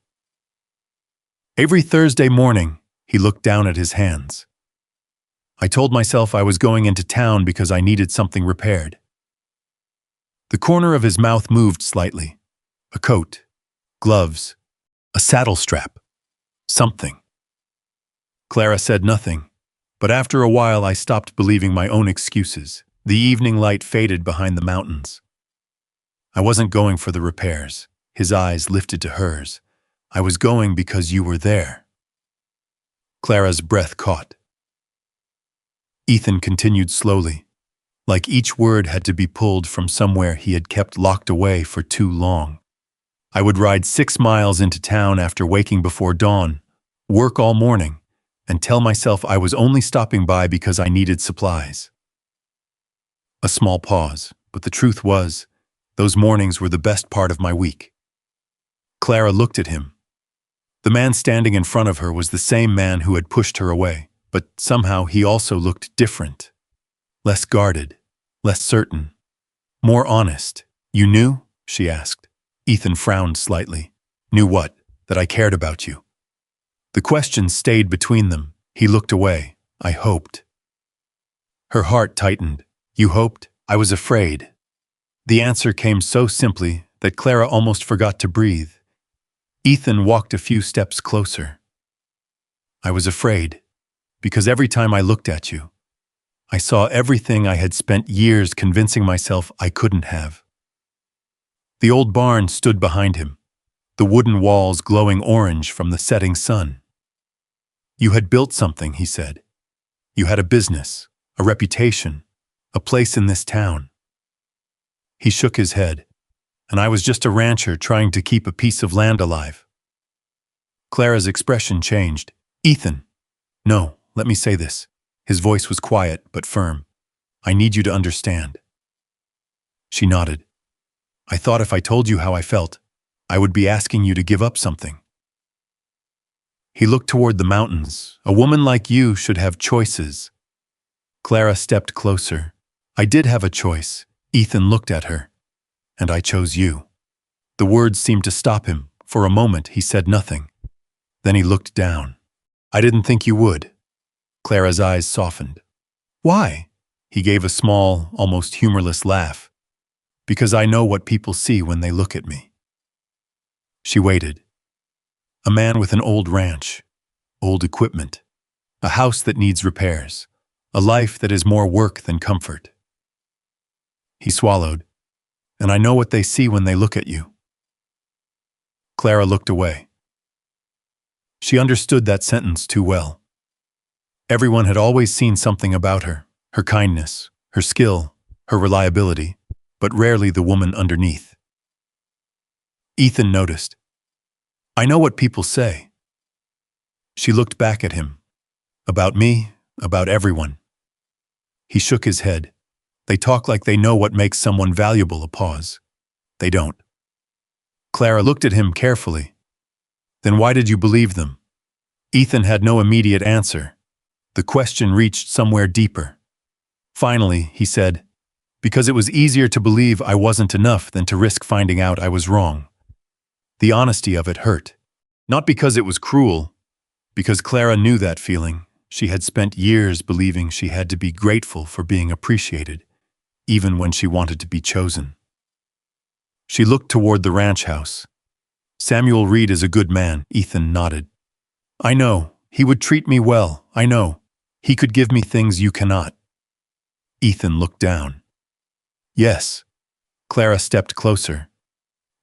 Every Thursday morning, he looked down at his hands. I told myself I was going into town because I needed something repaired. The corner of his mouth moved slightly. A coat, gloves, a saddle strap, something. Clara said nothing, but after a while I stopped believing my own excuses. The evening light faded behind the mountains. I wasn't going for the repairs. His eyes lifted to hers. I was going because you were there. Clara's breath caught. Ethan continued slowly, like each word had to be pulled from somewhere he had kept locked away for too long. I would ride 6 miles into town after waking before dawn, work all morning, and tell myself I was only stopping by because I needed supplies. A small pause, but the truth was, those mornings were the best part of my week. Clara looked at him. The man standing in front of her was the same man who had pushed her away, but somehow he also looked different. Less guarded, less certain, more honest. You knew? She asked. Ethan frowned slightly. Knew what? That I cared about you. The question stayed between them. He looked away. I hoped. Her heart tightened. You hoped? I was afraid. The answer came so simply that Clara almost forgot to breathe. Ethan walked a few steps closer. I was afraid, because every time I looked at you, I saw everything I had spent years convincing myself I couldn't have. The old barn stood behind him, the wooden walls glowing orange from the setting sun. "You had built something," he said. "You had a business, a reputation, a place in this town." He shook his head, and I was just a rancher trying to keep a piece of land alive. Clara's expression changed. "Ethan, no, let me say this." His voice was quiet but firm. "I need you to understand." She nodded. "I thought if I told you how I felt, I would be asking you to give up something." He looked toward the mountains. "A woman like you should have choices." Clara stepped closer. "I did have a choice." Ethan looked at her. "And I chose you." The words seemed to stop him. For a moment, he said nothing. Then he looked down. "I didn't think you would." Clara's eyes softened. "Why?" He gave a small, almost humorless laugh. "Because I know what people see when they look at me." She waited. A man with an old ranch, old equipment, a house that needs repairs, a life that is more work than comfort. He swallowed. "And I know what they see when they look at you." Clara looked away. She understood that sentence too well. Everyone had always seen something about her, her kindness, her skill, her reliability, but rarely the woman underneath. Ethan noticed. "I know what people say." She looked back at him. "About me, about everyone." He shook his head. "They talk like they know what makes someone valuable." A pause. "They don't." Clara looked at him carefully. "Then why did you believe them?" Ethan had no immediate answer. The question reached somewhere deeper. Finally, he said, "Because it was easier to believe I wasn't enough than to risk finding out I was wrong." The honesty of it hurt. Not because it was cruel, because Clara knew that feeling. She had spent years believing she had to be grateful for being appreciated, even when she wanted to be chosen. She looked toward the ranch house. "Samuel Reed is a good man." Ethan nodded. "I know. He would treat me well. I know. He could give me things you cannot." Ethan looked down. "Yes." Clara stepped closer.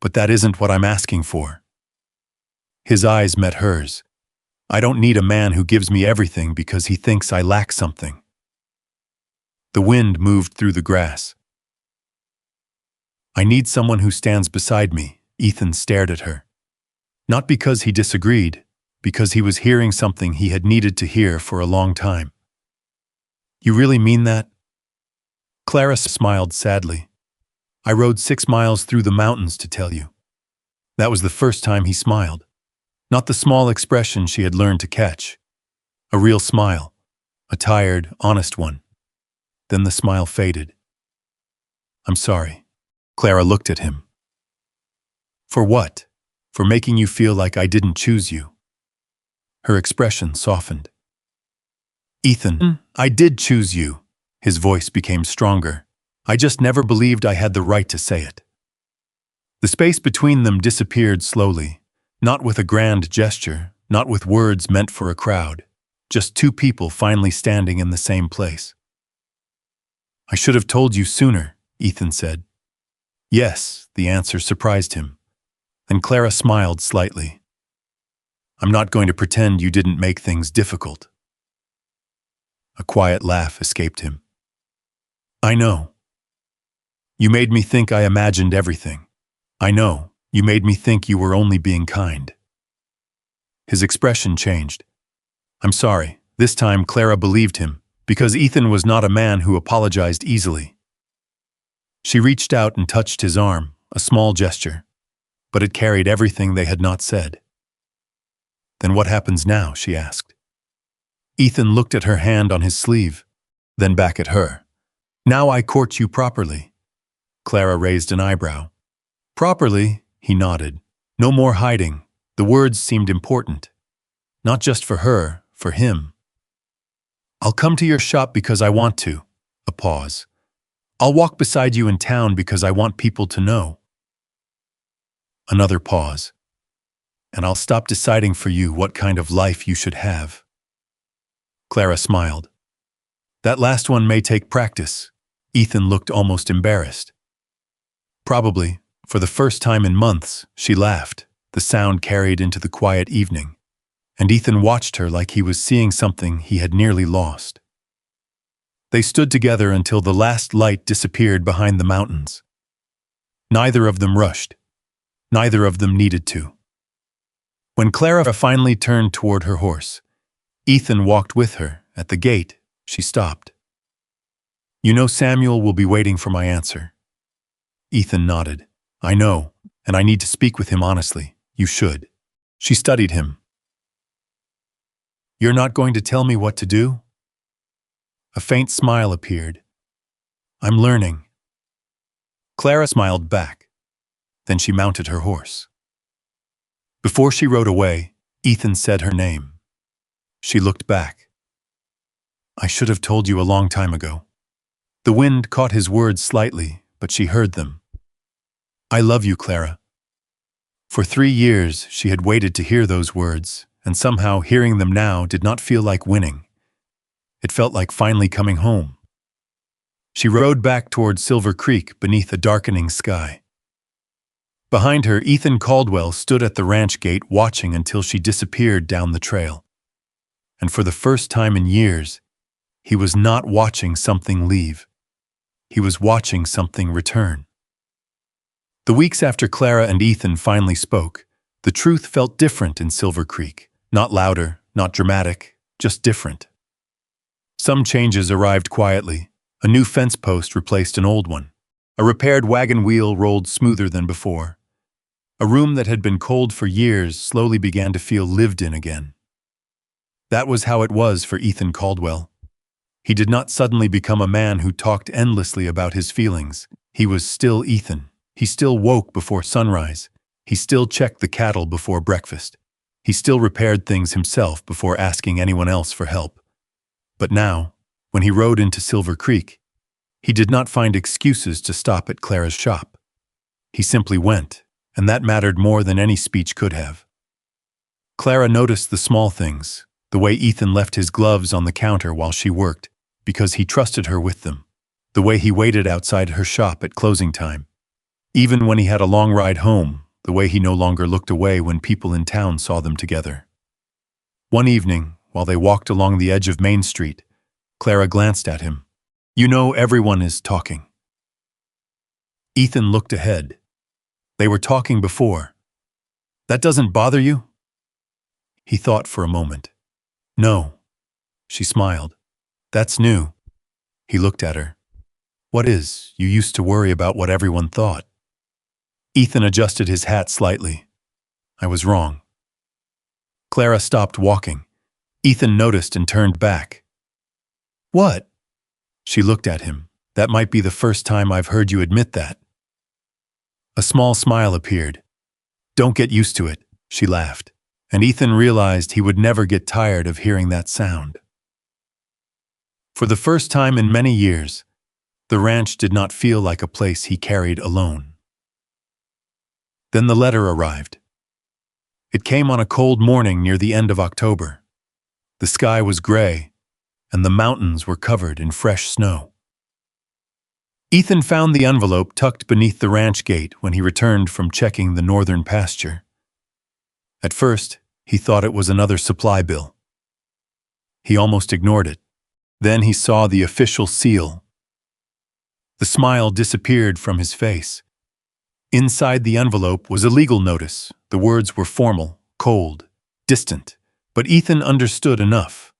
"But that isn't what I'm asking for." His eyes met hers. "I don't need a man who gives me everything because he thinks I lack something." The wind moved through the grass. "I need someone who stands beside me." Ethan stared at her. Not because he disagreed, because he was hearing something he had needed to hear for a long time. "You really mean that?" Clara smiled sadly. "I rode 6 miles through the mountains to tell you." That was the first time he smiled. Not the small expression she had learned to catch. A real smile. A tired, honest one. Then the smile faded. "I'm sorry." Clara looked at him. "For what? For making you feel like I didn't choose you?" Her expression softened. "Ethan, I did choose you." His voice became stronger. "I just never believed I had the right to say it." The space between them disappeared slowly, not with a grand gesture, not with words meant for a crowd, just two people finally standing in the same place. "I should have told you sooner," Ethan said. "Yes," the answer surprised him. And Clara smiled slightly. "I'm not going to pretend you didn't make things difficult." A quiet laugh escaped him. "I know. You made me think I imagined everything. I know. You made me think you were only being kind." His expression changed. "I'm sorry." This time Clara believed him, because Ethan was not a man who apologized easily. She reached out and touched his arm, a small gesture, but it carried everything they had not said. "Then what happens now?" she asked. Ethan looked at her hand on his sleeve, then back at her. "Now I court you properly." Clara raised an eyebrow. "Properly?" He nodded. "No more hiding." The words seemed important. Not just for her, for him. "I'll come to your shop because I want to." A pause. "I'll walk beside you in town because I want people to know." Another pause. "And I'll stop deciding for you what kind of life you should have." Clara smiled. "That last one may take practice." Ethan looked almost embarrassed. "Probably." For the first time in months, she laughed. The sound carried into the quiet evening, and Ethan watched her like he was seeing something he had nearly lost. They stood together until the last light disappeared behind the mountains. Neither of them rushed. Neither of them needed to. When Clara finally turned toward her horse, Ethan walked with her. At the gate, she stopped. "You know Samuel will be waiting for my answer." Ethan nodded. "I know, and I need to speak with him honestly. You should." She studied him. "You're not going to tell me what to do?" A faint smile appeared. "I'm learning." Clara smiled back. Then she mounted her horse. Before she rode away, Ethan said her name. She looked back. "I should have told you a long time ago." The wind caught his words slightly, but she heard them. "I love you, Clara." For 3 years, she had waited to hear those words, and somehow hearing them now did not feel like winning. It felt like finally coming home. She rode back toward Silver Creek beneath a darkening sky. Behind her, Ethan Caldwell stood at the ranch gate watching until she disappeared down the trail. And for the first time in years, he was not watching something leave. He was watching something return. The weeks after Clara and Ethan finally spoke, the truth felt different in Silver Creek. Not louder, not dramatic, just different. Some changes arrived quietly. A new fence post replaced an old one. A repaired wagon wheel rolled smoother than before. A room that had been cold for years slowly began to feel lived in again. That was how it was for Ethan Caldwell. He did not suddenly become a man who talked endlessly about his feelings. He was still Ethan. He still woke before sunrise. He still checked the cattle before breakfast. He still repaired things himself before asking anyone else for help. But now, when he rode into Silver Creek, he did not find excuses to stop at Clara's shop. He simply went, and that mattered more than any speech could have. Clara noticed the small things, the way Ethan left his gloves on the counter while she worked, because he trusted her with them, the way he waited outside her shop at closing time. Even when he had a long ride home, the way he no longer looked away when people in town saw them together. One evening, while they walked along the edge of Main Street, Clara glanced at him. "You know everyone is talking." Ethan looked ahead. They were talking before. "That doesn't bother you?" He thought for a moment. "No." She smiled. "That's new." He looked at her. "What is? You used to worry about what everyone thought." Ethan adjusted his hat slightly. "I was wrong." Clara stopped walking. Ethan noticed and turned back. "What?" She looked at him. "That might be the first time I've heard you admit that." A small smile appeared. "Don't get used to it," she laughed. And Ethan realized he would never get tired of hearing that sound. For the first time in many years, the ranch did not feel like a place he carried alone. Then the letter arrived. It came on a cold morning near the end of October. The sky was gray, and the mountains were covered in fresh snow. Ethan found the envelope tucked beneath the ranch gate when he returned from checking the northern pasture. At first, he thought it was another supply bill. He almost ignored it. Then he saw the official seal. The smile disappeared from his face. Inside the envelope was a legal notice. The words were formal, cold, distant, but Ethan understood enough.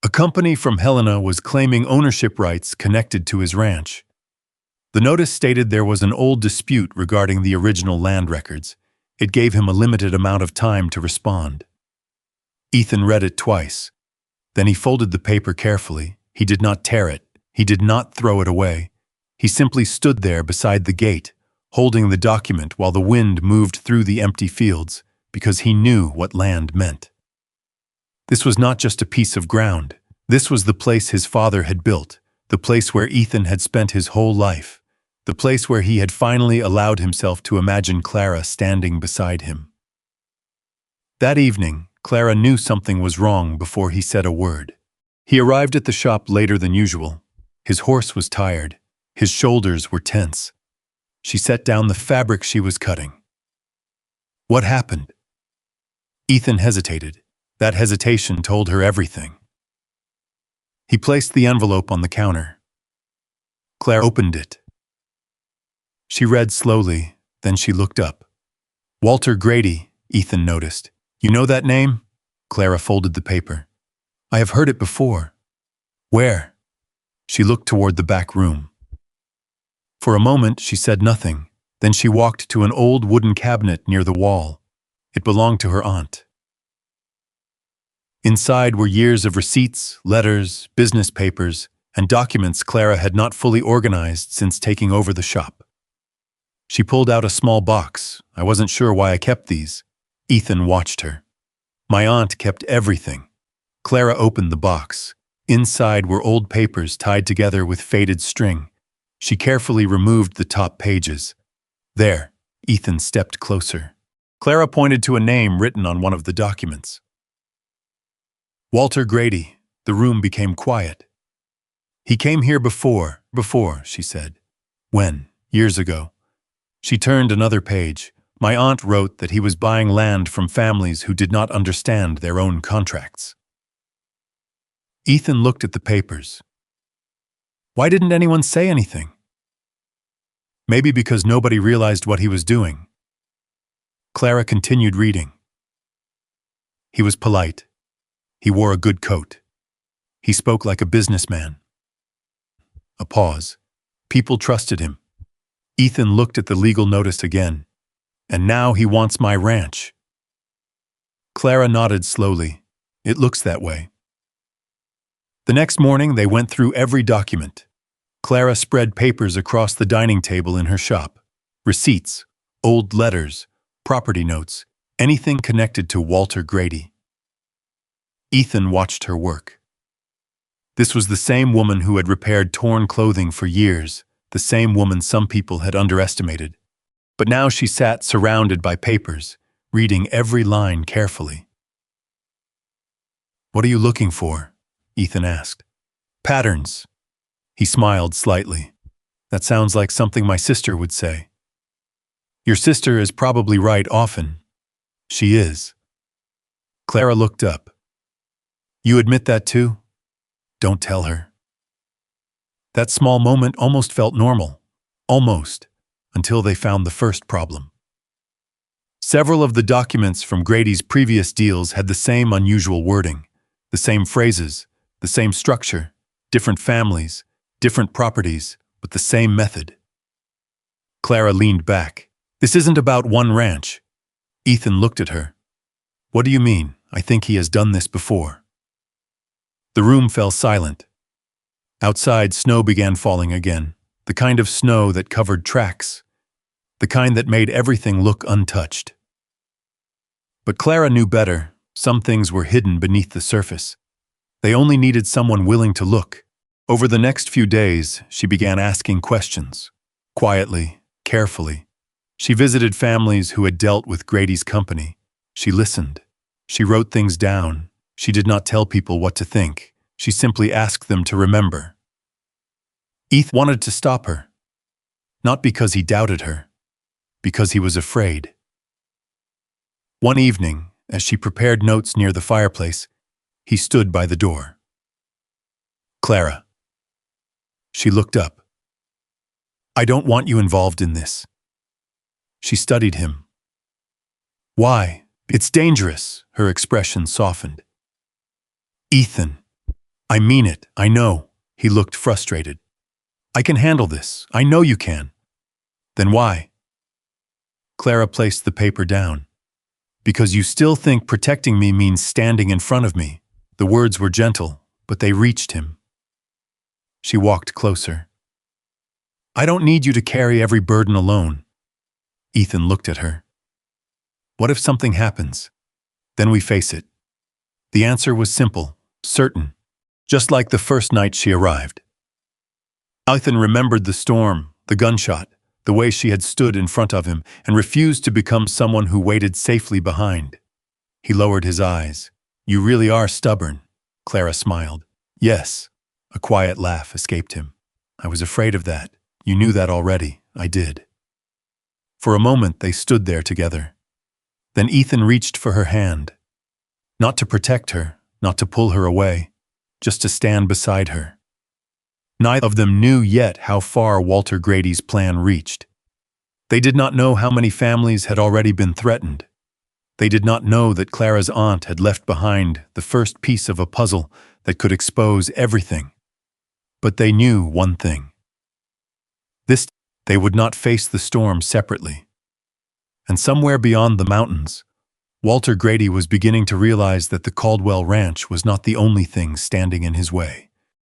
A company from Helena was claiming ownership rights connected to his ranch. The notice stated there was an old dispute regarding the original land records. It gave him a limited amount of time to respond. Ethan read it twice. Then he folded the paper carefully. He did not tear it. He did not throw it away. He simply stood there beside the gate, holding the document while the wind moved through the empty fields, because he knew what land meant. This was not just a piece of ground. This was the place his father had built, the place where Ethan had spent his whole life, the place where he had finally allowed himself to imagine Clara standing beside him. That evening, Clara knew something was wrong before he said a word. He arrived at the shop later than usual. His horse was tired. His shoulders were tense. She set down the fabric she was cutting. What happened? Ethan hesitated. That hesitation told her everything. He placed the envelope on the counter. Clara opened it. She read slowly, then she looked up. Walter Grady, Ethan noticed. You know that name? Clara folded the paper. I have heard it before. Where? She looked toward the back room. For a moment, she said nothing. Then she walked to an old wooden cabinet near the wall. It belonged to her aunt. Inside were years of receipts, letters, business papers, and documents Clara had not fully organized since taking over the shop. She pulled out a small box. I wasn't sure why I kept these. Ethan watched her. My aunt kept everything. Clara opened the box. Inside were old papers tied together with faded string. She carefully removed the top pages. There, Ethan stepped closer. Clara pointed to a name written on one of the documents. Walter Grady. The room became quiet. He came here before, she said. When? Years ago. She turned another page. My aunt wrote that he was buying land from families who did not understand their own contracts. Ethan looked at the papers. Why didn't anyone say anything? Maybe because nobody realized what he was doing. Clara continued reading. He was polite. He wore a good coat. He spoke like a businessman. A pause. People trusted him. Ethan looked at the legal notice again. And now he wants my ranch. Clara nodded slowly. It looks that way. The next morning, they went through every document. Clara spread papers across the dining table in her shop. Receipts, old letters, property notes, anything connected to Walter Grady. Ethan watched her work. This was the same woman who had repaired torn clothing for years, the same woman some people had underestimated. But now she sat surrounded by papers, reading every line carefully. What are you looking for? Ethan asked. Patterns. He smiled slightly. That sounds like something my sister would say. Your sister is probably right often. She is. Clara looked up. You admit that too? Don't tell her. That small moment almost felt normal. Almost. Until they found the first problem. Several of the documents from Grady's previous deals had the same unusual wording, the same phrases, the same structure, different families, different properties, but the same method. Clara leaned back. This isn't about one ranch. Ethan looked at her. What do you mean? I think he has done this before. The room fell silent. Outside, snow began falling again, the kind of snow that covered tracks, the kind that made everything look untouched. But Clara knew better. Some things were hidden beneath the surface. They only needed someone willing to look. Over the next few days, she began asking questions. Quietly, carefully. She visited families who had dealt with Grady's company. She listened. She wrote things down. She did not tell people what to think. She simply asked them to remember. Ethan wanted to stop her. Not because he doubted her. Because he was afraid. One evening, as she prepared notes near the fireplace, he stood by the door. Clara. She looked up. I don't want you involved in this. She studied him. Why? It's dangerous, her expression softened. Ethan. I mean it, I know. He looked frustrated. I can handle this. I know you can. Then why? Clara placed the paper down. Because you still think protecting me means standing in front of me. The words were gentle, but they reached him. She walked closer. I don't need you to carry every burden alone. Ethan looked at her. What if something happens? Then we face it. The answer was simple, certain, just like the first night she arrived. Ethan remembered the storm, the gunshot, the way she had stood in front of him and refused to become someone who waited safely behind. He lowered his eyes. You really are stubborn, Clara smiled. Yes. A quiet laugh escaped him. I was afraid of that. You knew that already. I did. For a moment they stood there together. Then Ethan reached for her hand. Not to protect her, not to pull her away, just to stand beside her. Neither of them knew yet how far Walter Grady's plan reached. They did not know how many families had already been threatened. They did not know that Clara's aunt had left behind the first piece of a puzzle that could expose everything. But they knew one thing. This time, they would not face the storm separately. And somewhere beyond the mountains, Walter Grady was beginning to realize that the Caldwell Ranch was not the only thing standing in his way.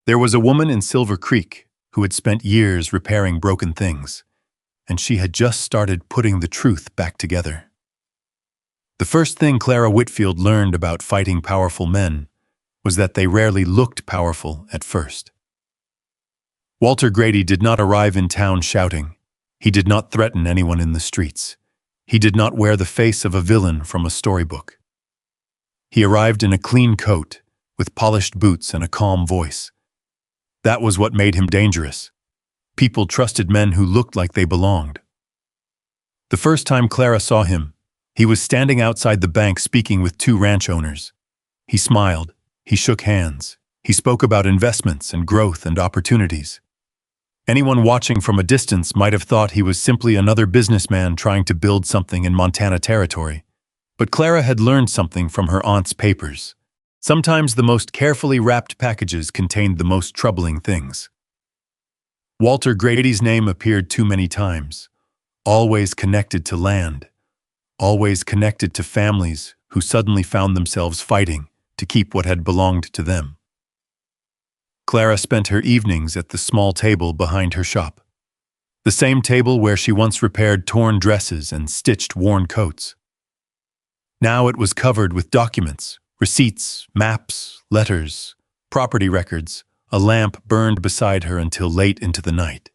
There was a woman in Silver Creek who had spent years repairing broken things, and she had just started putting the truth back together. The first thing Clara Whitfield learned about fighting powerful men was that they rarely looked powerful at first. Walter Grady did not arrive in town shouting. He did not threaten anyone in the streets. He did not wear the face of a villain from a storybook. He arrived in a clean coat, with polished boots and a calm voice. That was what made him dangerous. People trusted men who looked like they belonged. The first time Clara saw him, he was standing outside the bank speaking with two ranch owners. He smiled, he shook hands, he spoke about investments and growth and opportunities. Anyone watching from a distance might have thought he was simply another businessman trying to build something in Montana territory. But Clara had learned something from her aunt's papers. Sometimes the most carefully wrapped packages contained the most troubling things. Walter Grady's name appeared too many times, always connected to land, always connected to families who suddenly found themselves fighting to keep what had belonged to them. Clara spent her evenings at the small table behind her shop, the same table where she once repaired torn dresses and stitched worn coats. Now it was covered with documents, receipts, maps, letters, property records. A lamp burned beside her until late into the night.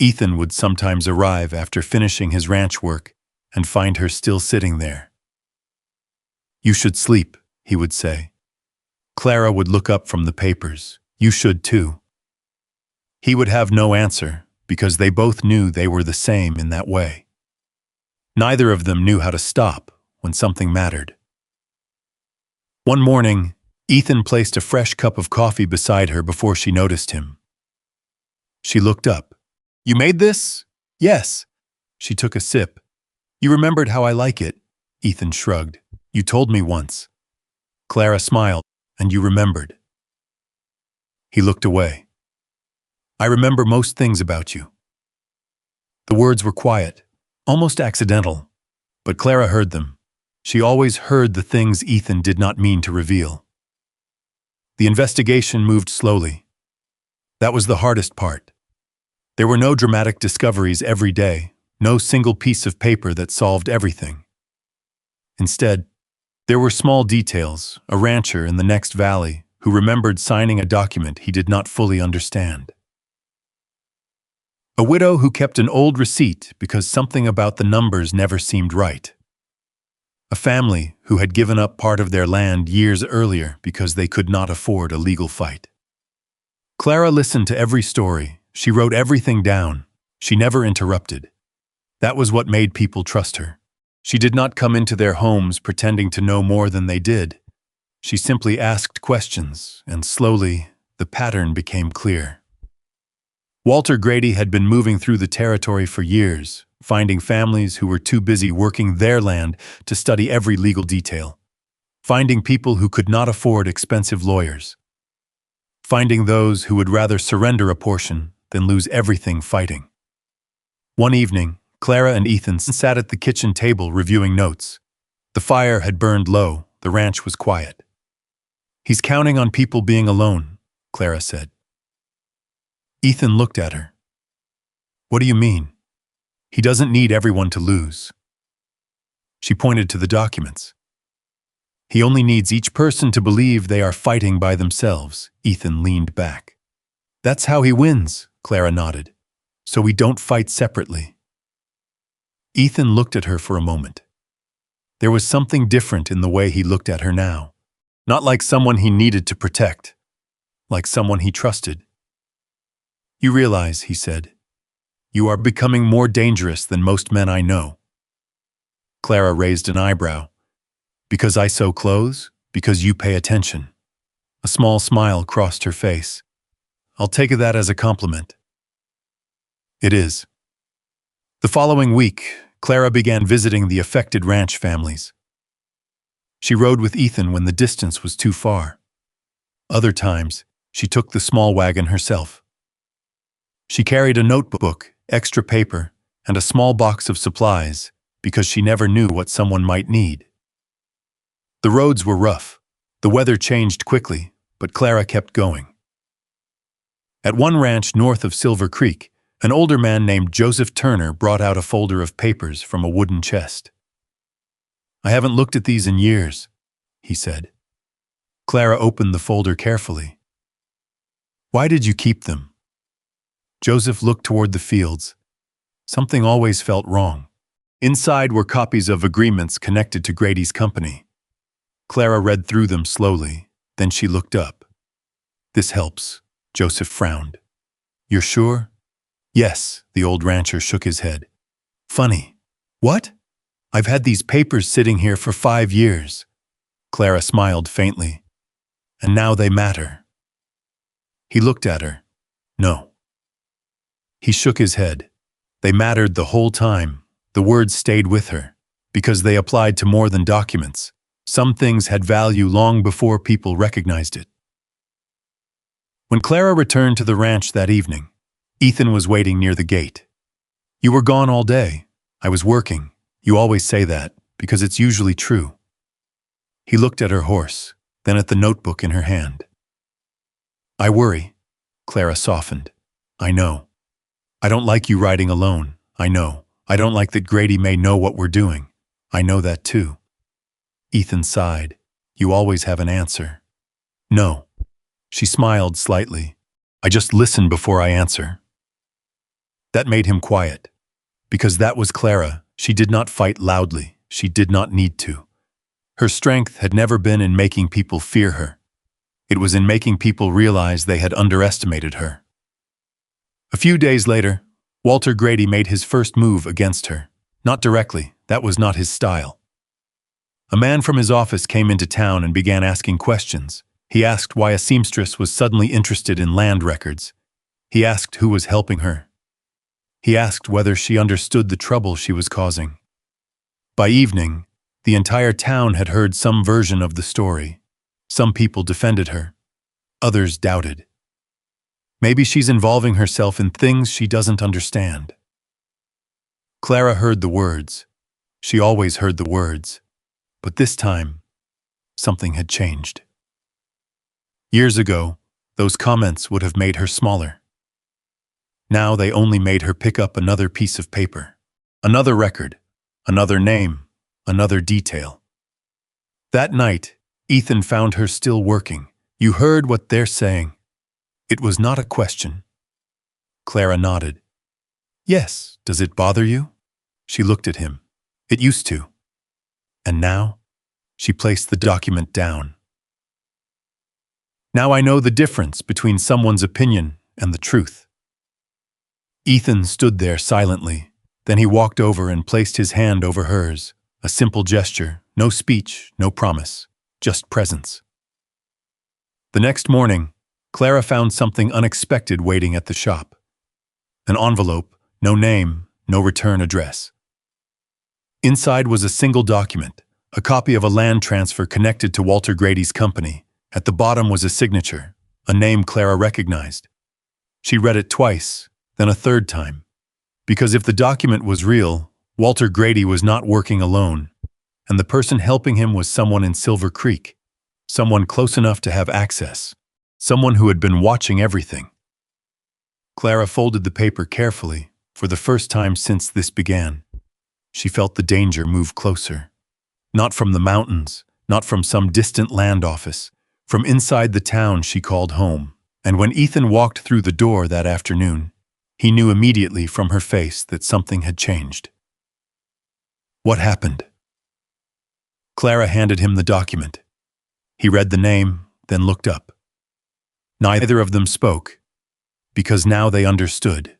Ethan would sometimes arrive after finishing his ranch work and find her still sitting there. "You should sleep," he would say. Clara would look up from the papers. "You should too." He would have no answer because they both knew they were the same in that way. Neither of them knew how to stop when something mattered. One morning, Ethan placed a fresh cup of coffee beside her before she noticed him. She looked up. "You made this?" "Yes." She took a sip. "You remembered how I like it?" Ethan shrugged. "You told me once." Clara smiled. "And you remembered." He looked away. "I remember most things about you." The words were quiet, almost accidental, but Clara heard them. She always heard the things Ethan did not mean to reveal. The investigation moved slowly. That was the hardest part. There were no dramatic discoveries every day, no single piece of paper that solved everything. Instead, there were small details, a rancher in the next valley who remembered signing a document he did not fully understand. A widow who kept an old receipt because something about the numbers never seemed right. A family who had given up part of their land years earlier because they could not afford a legal fight. Clara listened to every story. She wrote everything down. She never interrupted. That was what made people trust her. She did not come into their homes pretending to know more than they did. She simply asked questions, and slowly, the pattern became clear. Walter Grady had been moving through the territory for years, finding families who were too busy working their land to study every legal detail, finding people who could not afford expensive lawyers, finding those who would rather surrender a portion than lose everything fighting. One evening, Clara and Ethan sat at the kitchen table reviewing notes. The fire had burned low, the ranch was quiet. "He's counting on people being alone," Clara said. Ethan looked at her. "What do you mean?" "He doesn't need everyone to lose." She pointed to the documents. "He only needs each person to believe they are fighting by themselves." Ethan leaned back. "That's how he wins," Clara nodded. "So we don't fight separately." Ethan looked at her for a moment. There was something different in the way he looked at her now. Not like someone he needed to protect, like someone he trusted. "You realize," he said, "you are becoming more dangerous than most men I know." Clara raised an eyebrow. Because I sew clothes? Because you pay attention. A small smile crossed her face. I'll take that as a compliment. It is. The following week, Clara began visiting the affected ranch families. She rode with Ethan when the distance was too far. Other times, she took the small wagon herself. She carried a notebook, extra paper, and a small box of supplies because she never knew what someone might need. The roads were rough. The weather changed quickly, but Clara kept going. At one ranch north of Silver Creek, an older man named Joseph Turner brought out a folder of papers from a wooden chest. I haven't looked at these in years, he said. Clara opened the folder carefully. Why did you keep them? Joseph looked toward the fields. Something always felt wrong. Inside were copies of agreements connected to Grady's company. Clara read through them slowly, then she looked up. This helps, Joseph frowned. You're sure? Yes, the old rancher shook his head. Funny. What? I've had these papers sitting here for 5 years. Clara smiled faintly. And now they matter. He looked at her. No. He shook his head. They mattered the whole time. The words stayed with her, because they applied to more than documents. Some things had value long before people recognized it. When Clara returned to the ranch that evening, Ethan was waiting near the gate. You were gone all day. I was working. You always say that, because it's usually true. He looked at her horse, then at the notebook in her hand. I worry. Clara softened. I know. I don't like you riding alone. I know. I don't like that Grady may know what we're doing. I know that too. Ethan sighed. You always have an answer. No. She smiled slightly. I just listen before I answer. That made him quiet. Because that was Clara. She did not fight loudly. She did not need to. Her strength had never been in making people fear her. It was in making people realize they had underestimated her. A few days later, Walter Grady made his first move against her. Not directly. That was not his style. A man from his office came into town and began asking questions. He asked why a seamstress was suddenly interested in land records. He asked who was helping her. He asked whether she understood the trouble she was causing. By evening, the entire town had heard some version of the story. Some people defended her. Others doubted. Maybe she's involving herself in things she doesn't understand. Clara heard the words. She always heard the words. But this time, something had changed. Years ago, those comments would have made her smaller. Now they only made her pick up another piece of paper, another record, another name, another detail. That night, Ethan found her still working. You heard what they're saying. It was not a question. Clara nodded. Yes, does it bother you? She looked at him. It used to. And now? She placed the document down. Now I know the difference between someone's opinion and the truth. Ethan stood there silently. Then he walked over and placed his hand over hers. A simple gesture, no speech, no promise, just presence. The next morning, Clara found something unexpected waiting at the shop. An envelope, no name, no return address. Inside was a single document, a copy of a land transfer connected to Walter Grady's company. At the bottom was a signature, a name Clara recognized. She read it twice, then a third time. Because if the document was real, Walter Grady was not working alone, and the person helping him was someone in Silver Creek, someone close enough to have access, someone who had been watching everything. Clara folded the paper carefully, for the first time since this began. She felt the danger move closer. Not from the mountains, not from some distant land office, from inside the town she called home. And when Ethan walked through the door that afternoon, he knew immediately from her face that something had changed. What happened? Clara handed him the document. He read the name, then looked up. Neither of them spoke, because now they understood.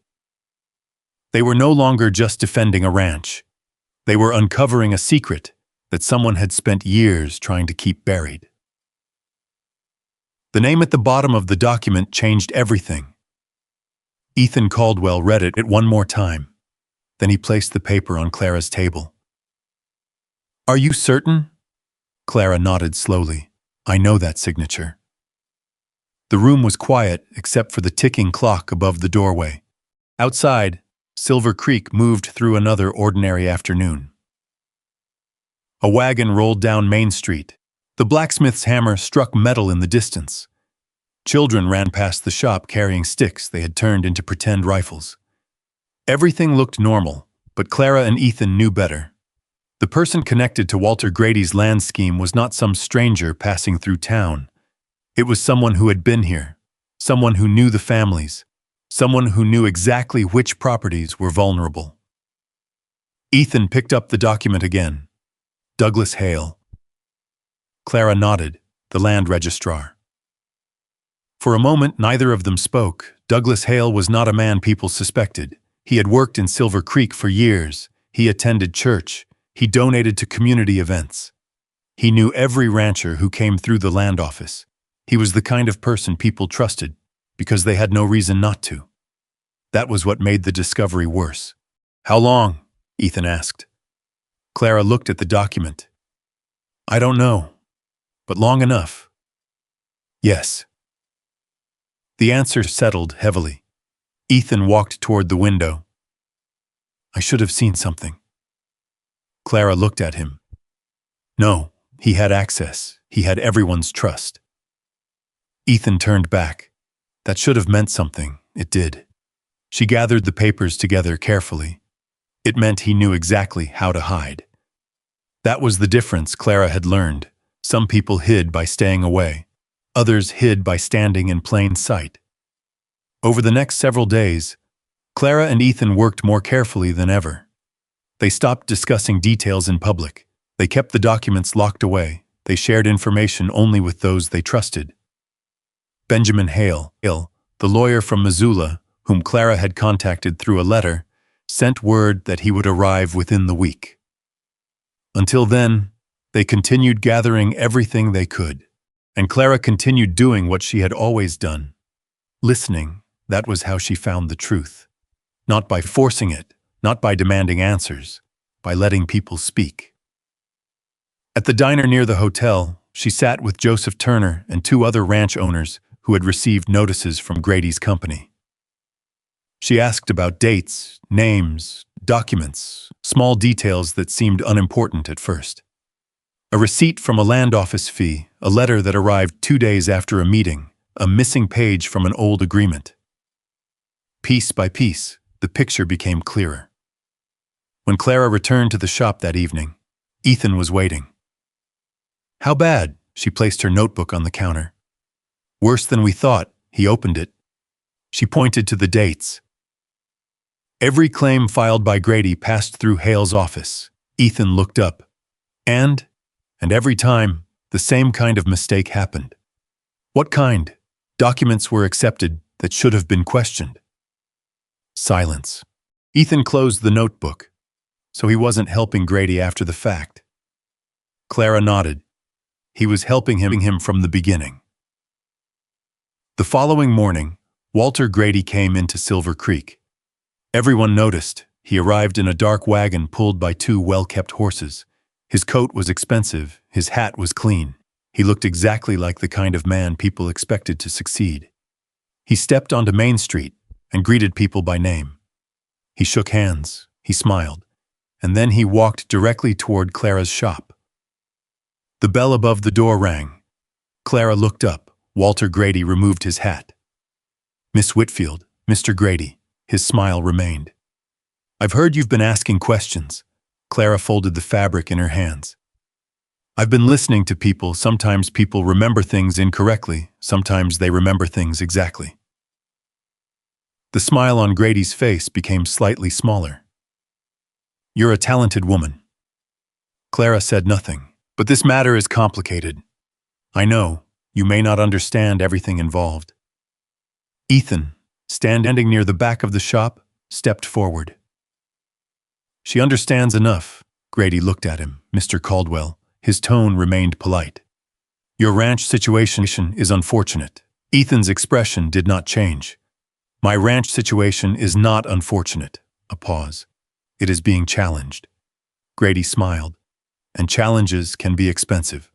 They were no longer just defending a ranch. They were uncovering a secret that someone had spent years trying to keep buried. The name at the bottom of the document changed everything. Ethan Caldwell read it one more time. Then he placed the paper on Clara's table. "Are you certain?" Clara nodded slowly. "I know that signature." The room was quiet except for the ticking clock above the doorway. Outside, Silver Creek moved through another ordinary afternoon. A wagon rolled down Main Street. The blacksmith's hammer struck metal in the distance. Children ran past the shop carrying sticks they had turned into pretend rifles. Everything looked normal, but Clara and Ethan knew better. The person connected to Walter Grady's land scheme was not some stranger passing through town. It was someone who had been here, someone who knew the families, someone who knew exactly which properties were vulnerable. Ethan picked up the document again. Douglas Hale. Clara nodded, the land registrar. For a moment, neither of them spoke. Douglas Hale was not a man people suspected. He had worked in Silver Creek for years. He attended church. He donated to community events. He knew every rancher who came through the land office. He was the kind of person people trusted, because they had no reason not to. That was what made the discovery worse. "How long?" Ethan asked. Clara looked at the document. "I don't know, but long enough." "Yes." The answer settled heavily. Ethan walked toward the window. "I should have seen something." Clara looked at him. No, he had access. He had everyone's trust. Ethan turned back. That should have meant something. It did. She gathered the papers together carefully. It meant he knew exactly how to hide. That was the difference Clara had learned. Some people hid by staying away. Others hid by standing in plain sight. Over the next several days, Clara and Ethan worked more carefully than ever. They stopped discussing details in public. They kept the documents locked away. They shared information only with those they trusted. Benjamin Hale, the lawyer from Missoula, whom Clara had contacted through a letter, sent word that he would arrive within the week. Until then, they continued gathering everything they could. And Clara continued doing what she had always done. Listening, that was how she found the truth. Not by forcing it, not by demanding answers, by letting people speak. At the diner near the hotel, she sat with Joseph Turner and two other ranch owners who had received notices from Grady's company. She asked about dates, names, documents, small details that seemed unimportant at first. A receipt from a land office fee, a letter that arrived 2 days after a meeting, a missing page from an old agreement. Piece by piece, the picture became clearer. When Clara returned to the shop that evening, Ethan was waiting. "How bad?" She placed her notebook on the counter. "Worse than we thought." He opened it. She pointed to the dates. Every claim filed by Grady passed through Hale's office. Ethan looked up. And every time, the same kind of mistake happened. What kind? Documents were accepted that should have been questioned. Silence. Ethan closed the notebook, so he wasn't helping Grady after the fact. Clara nodded. He was helping him from the beginning. The following morning, Walter Grady came into Silver Creek. Everyone noticed. He arrived in a dark wagon pulled by two well-kept horses. His coat was expensive, his hat was clean. He looked exactly like the kind of man people expected to succeed. He stepped onto Main Street and greeted people by name. He shook hands, he smiled, and then he walked directly toward Clara's shop. The bell above the door rang. Clara looked up. Walter Grady removed his hat. "Miss Whitfield, Mr. Grady." His smile remained. "I've heard you've been asking questions." Clara folded the fabric in her hands. "I've been listening to people. Sometimes people remember things incorrectly. Sometimes they remember things exactly." The smile on Grady's face became slightly smaller. "You're a talented woman." Clara said nothing. "But this matter is complicated. I know, you may not understand everything involved." Ethan, standing near the back of the shop, stepped forward. "She understands enough," Grady looked at him. Mr. Caldwell. His tone remained polite. Your ranch situation is unfortunate. Ethan's expression did not change. My ranch situation is not unfortunate. A pause. It is being challenged. Grady smiled. And challenges can be expensive.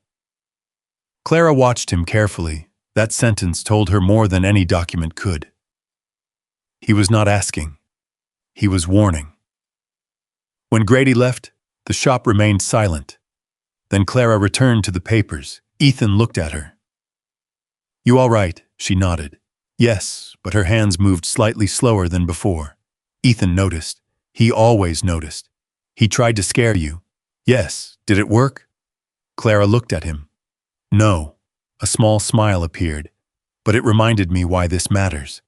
Clara watched him carefully. That sentence told her more than any document could. He was not asking. He was warning. When Grady left, the shop remained silent. Then Clara returned to the papers. Ethan looked at her. You all right? She nodded. Yes, but her hands moved slightly slower than before. Ethan noticed. He always noticed. He tried to scare you. Yes, did it work? Clara looked at him. No. A small smile appeared, but it reminded me why this matters.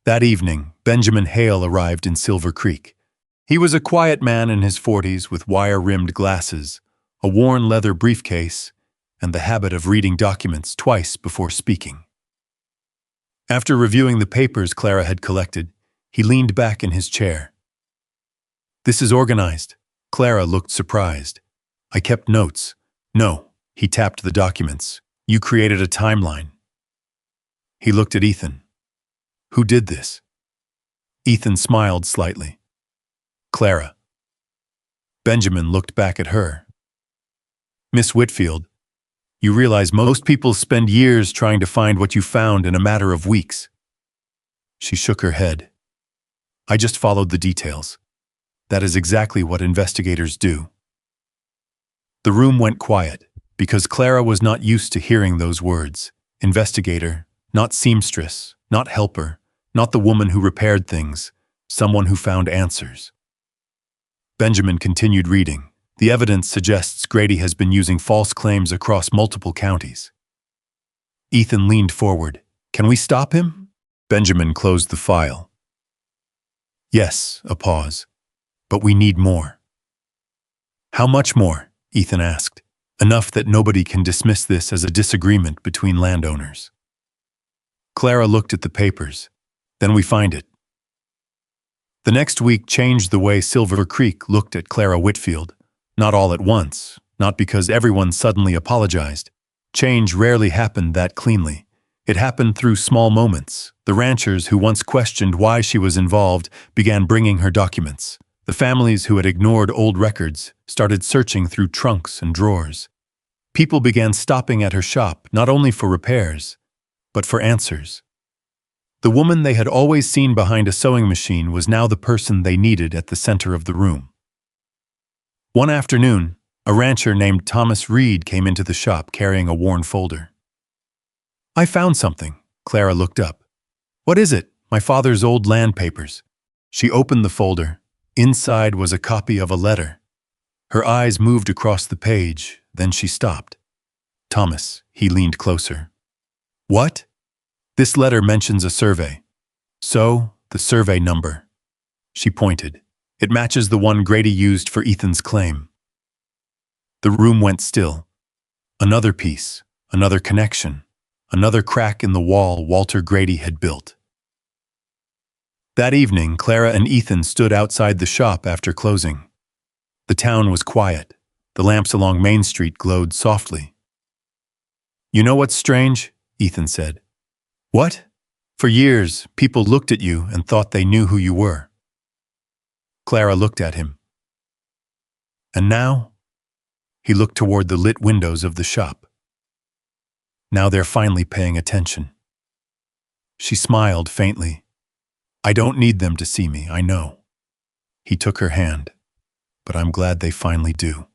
That evening, Benjamin Hale arrived in Silver Creek. He was a quiet man in his 40s with wire-rimmed glasses, a worn leather briefcase, and the habit of reading documents twice before speaking. After reviewing the papers Clara had collected, he leaned back in his chair. This is organized. Clara looked surprised. I kept notes. No, he tapped the documents. You created a timeline. He looked at Ethan. Who did this? Ethan smiled slightly. Clara. Benjamin looked back at her. Miss Whitfield, you realize most people spend years trying to find what you found in a matter of weeks. She shook her head. I just followed the details. That is exactly what investigators do. The room went quiet, because Clara was not used to hearing those words. Investigator, not seamstress, not helper, not the woman who repaired things, someone who found answers. Benjamin continued reading. The evidence suggests Grady has been using false claims across multiple counties. Ethan leaned forward. Can we stop him? Benjamin closed the file. Yes, a pause. But we need more. How much more? Ethan asked. Enough that nobody can dismiss this as a disagreement between landowners. Clara looked at the papers. Then we find it. The next week changed the way Silver Creek looked at Clara Whitfield. Not all at once, not because everyone suddenly apologized. Change rarely happened that cleanly. It happened through small moments. The ranchers who once questioned why she was involved began bringing her documents. The families who had ignored old records started searching through trunks and drawers. People began stopping at her shop not only for repairs, but for answers. The woman they had always seen behind a sewing machine was now the person they needed at the center of the room. One afternoon, a rancher named Thomas Reed came into the shop carrying a worn folder. I found something. Clara looked up. What is it? My father's old land papers. She opened the folder. Inside was a copy of a letter. Her eyes moved across the page, then she stopped. Thomas, he leaned closer. What? This letter mentions a survey. So, the survey number. She pointed. It matches the one Grady used for Ethan's claim. The room went still. Another piece, another connection, another crack in the wall Walter Grady had built. That evening, Clara and Ethan stood outside the shop after closing. The town was quiet. The lamps along Main Street glowed softly. You know what's strange? Ethan said. What? For years, people looked at you and thought they knew who you were. Clara looked at him. And now? He looked toward the lit windows of the shop. Now they're finally paying attention. She smiled faintly. I don't need them to see me, I know. He took her hand. But I'm glad they finally do.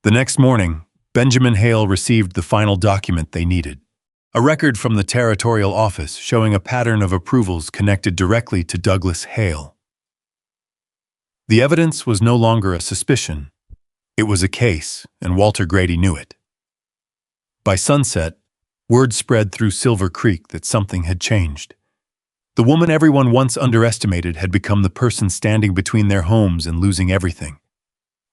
The next morning, Benjamin Hale received the final document they needed. A record from the territorial office showing a pattern of approvals connected directly to Douglas Hale. The evidence was no longer a suspicion. It was a case, and Walter Grady knew it. By sunset, word spread through Silver Creek that something had changed. The woman everyone once underestimated had become the person standing between their homes and losing everything.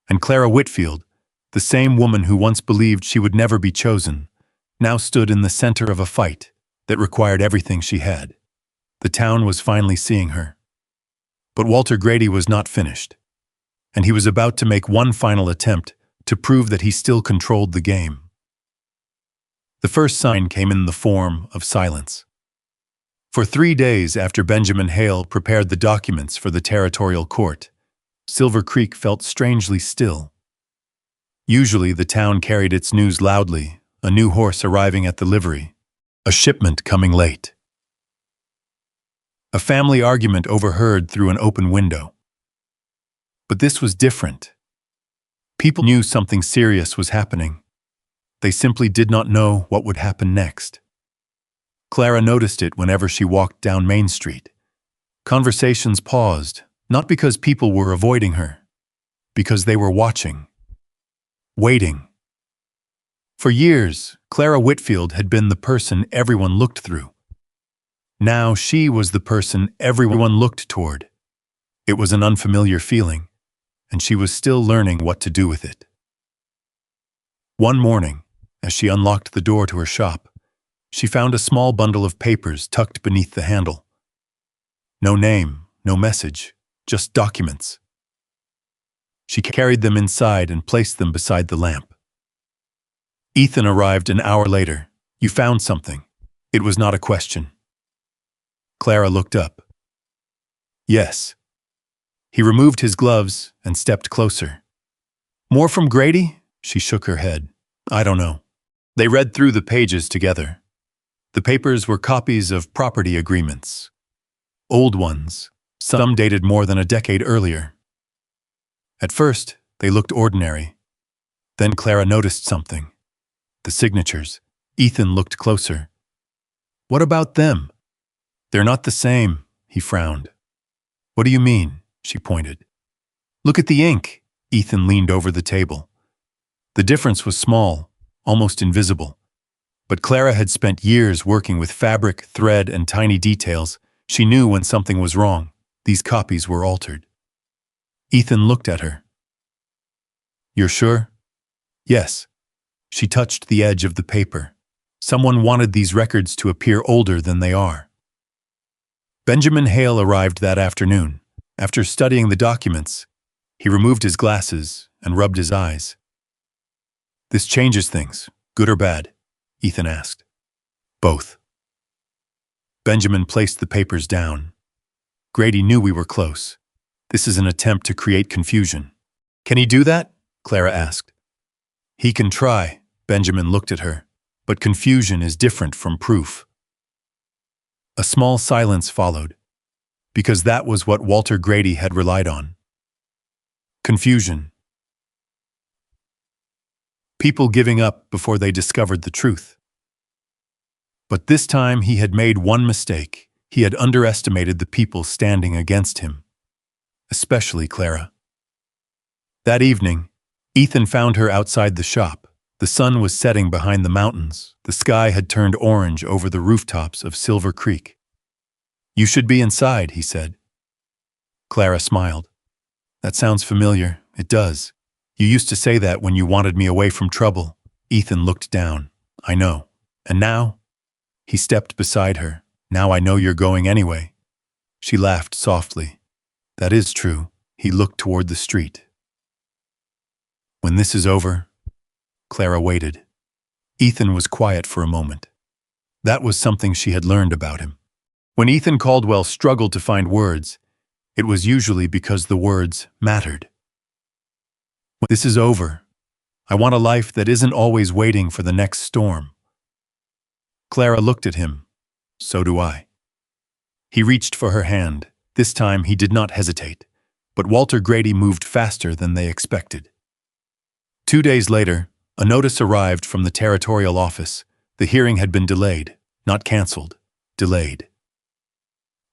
And Clara Whitfield, the same woman who once believed she would never be chosen, now stood in the center of a fight that required everything she had. The town was finally seeing her. But Walter Grady was not finished. and he was about to make one final attempt to prove that he still controlled the game. The first sign came in the form of silence. For 3 days after Benjamin Hale prepared the documents for the territorial court, Silver Creek felt strangely still. Usually the town carried its news loudly, a new horse arriving at the livery, a shipment coming late, a family argument overheard through an open window. But this was different. People knew something serious was happening. They simply did not know what would happen next. Clara noticed it whenever she walked down Main Street. Conversations paused, not because people were avoiding her, because they were watching, waiting. For years, Clara Whitfield had been the person everyone looked through. Now she was the person everyone looked toward. It was an unfamiliar feeling, and she was still learning what to do with it. One morning, as she unlocked the door to her shop, she found a small bundle of papers tucked beneath the handle. No name, no message, just documents. She carried them inside and placed them beside the lamp. Ethan arrived an hour later. "You found something." It was not a question. Clara looked up. "Yes." He removed his gloves and stepped closer. "More from Grady?" She shook her head. "I don't know." They read through the pages together. The papers were copies of property agreements. Old ones, some dated more than a decade earlier. At first, they looked ordinary. Then Clara noticed something. The signatures. Ethan looked closer. "What about them?" "They're not the same," he frowned. "What do you mean?" She pointed. "Look at the ink." Ethan leaned over the table. The difference was small, almost invisible. But Clara had spent years working with fabric, thread, and tiny details. She knew when something was wrong. These copies were altered. Ethan looked at her. "You're sure?" "Yes." She touched the edge of the paper. Someone wanted these records to appear older than they are. Benjamin Hale arrived that afternoon. After studying the documents, he removed his glasses and rubbed his eyes. "This changes things, good or bad?" Ethan asked. "Both." Benjamin placed the papers down. "Grady knew we were close. This is an attempt to create confusion." "Can he do that?" Clara asked. "He can try," Benjamin looked at her, "but confusion is different from proof." A small silence followed, because that was what Walter Grady had relied on. Confusion. People giving up before they discovered the truth. But this time he had made one mistake. He had underestimated the people standing against him, especially Clara. That evening, Ethan found her outside the shop. The sun was setting behind the mountains. The sky had turned orange over the rooftops of Silver Creek. "You should be inside," he said. Clara smiled. "That sounds familiar." "It does. You used to say that when you wanted me away from trouble." Ethan looked down. "I know. And now?" He stepped beside her. "Now I know you're going anyway." She laughed softly. "That is true." He looked toward the street. "When this is over?" Clara waited. Ethan was quiet for a moment. That was something she had learned about him. When Ethan Caldwell struggled to find words, it was usually because the words mattered. "When this is over, I want a life that isn't always waiting for the next storm." Clara looked at him. "So do I." He reached for her hand. This time he did not hesitate, but Walter Grady moved faster than they expected. 2 days later, a notice arrived from the territorial office. The hearing had been delayed, not canceled, delayed.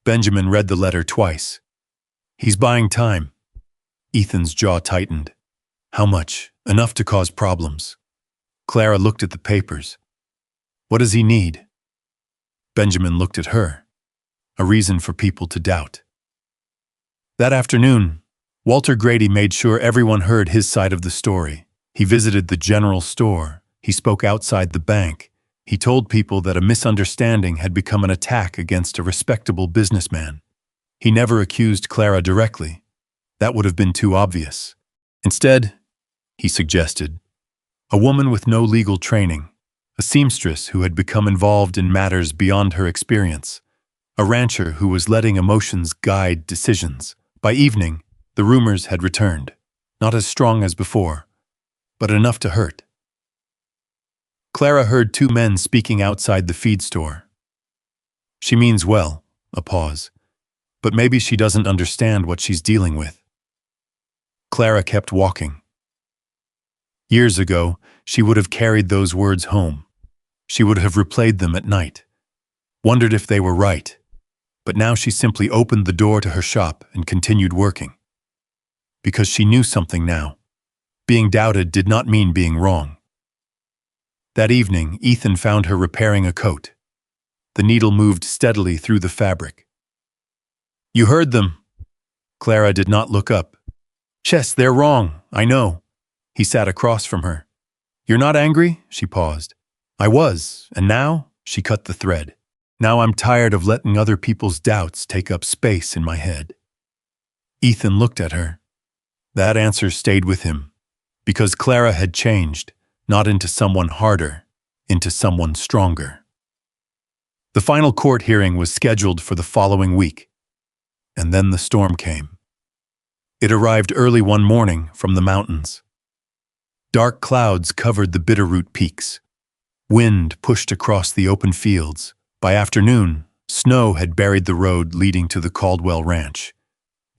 Benjamin read the letter twice. "He's buying time." Ethan's jaw tightened. "How much?" "Enough to cause problems." Clara looked at the papers. "What does he need?" Benjamin looked at her. A reason for people to doubt. That afternoon, Walter Grady made sure everyone heard his side of the story. He visited the general store. He spoke outside the bank. He told people that a misunderstanding had become an attack against a respectable businessman. He never accused Clara directly. That would have been too obvious. Instead, he suggested, a woman with no legal training, a seamstress who had become involved in matters beyond her experience, a rancher who was letting emotions guide decisions. By evening, the rumors had returned, not as strong as before, but enough to hurt. Clara heard two men speaking outside the feed store. She means well, a pause, but maybe she doesn't understand what she's dealing with. Clara kept walking. Years ago, she would have carried those words home. She would have replayed them at night, wondered if they were right, but now she simply opened the door to her shop and continued working. Because she knew something now. Being doubted did not mean being wrong. That evening, Ethan found her repairing a coat. The needle moved steadily through the fabric. You heard them. Clara did not look up. Chess, they're wrong, I know. He sat across from her. You're not angry? She paused. I was, and now? She cut the thread. Now I'm tired of letting other people's doubts take up space in my head. Ethan looked at her. That answer stayed with him, because Clara had changed, not into someone harder, into someone stronger. The final court hearing was scheduled for the following week, and then the storm came. It arrived early one morning from the mountains. Dark clouds covered the Bitterroot peaks. Wind pushed across the open fields. By afternoon, snow had buried the road leading to the Caldwell ranch.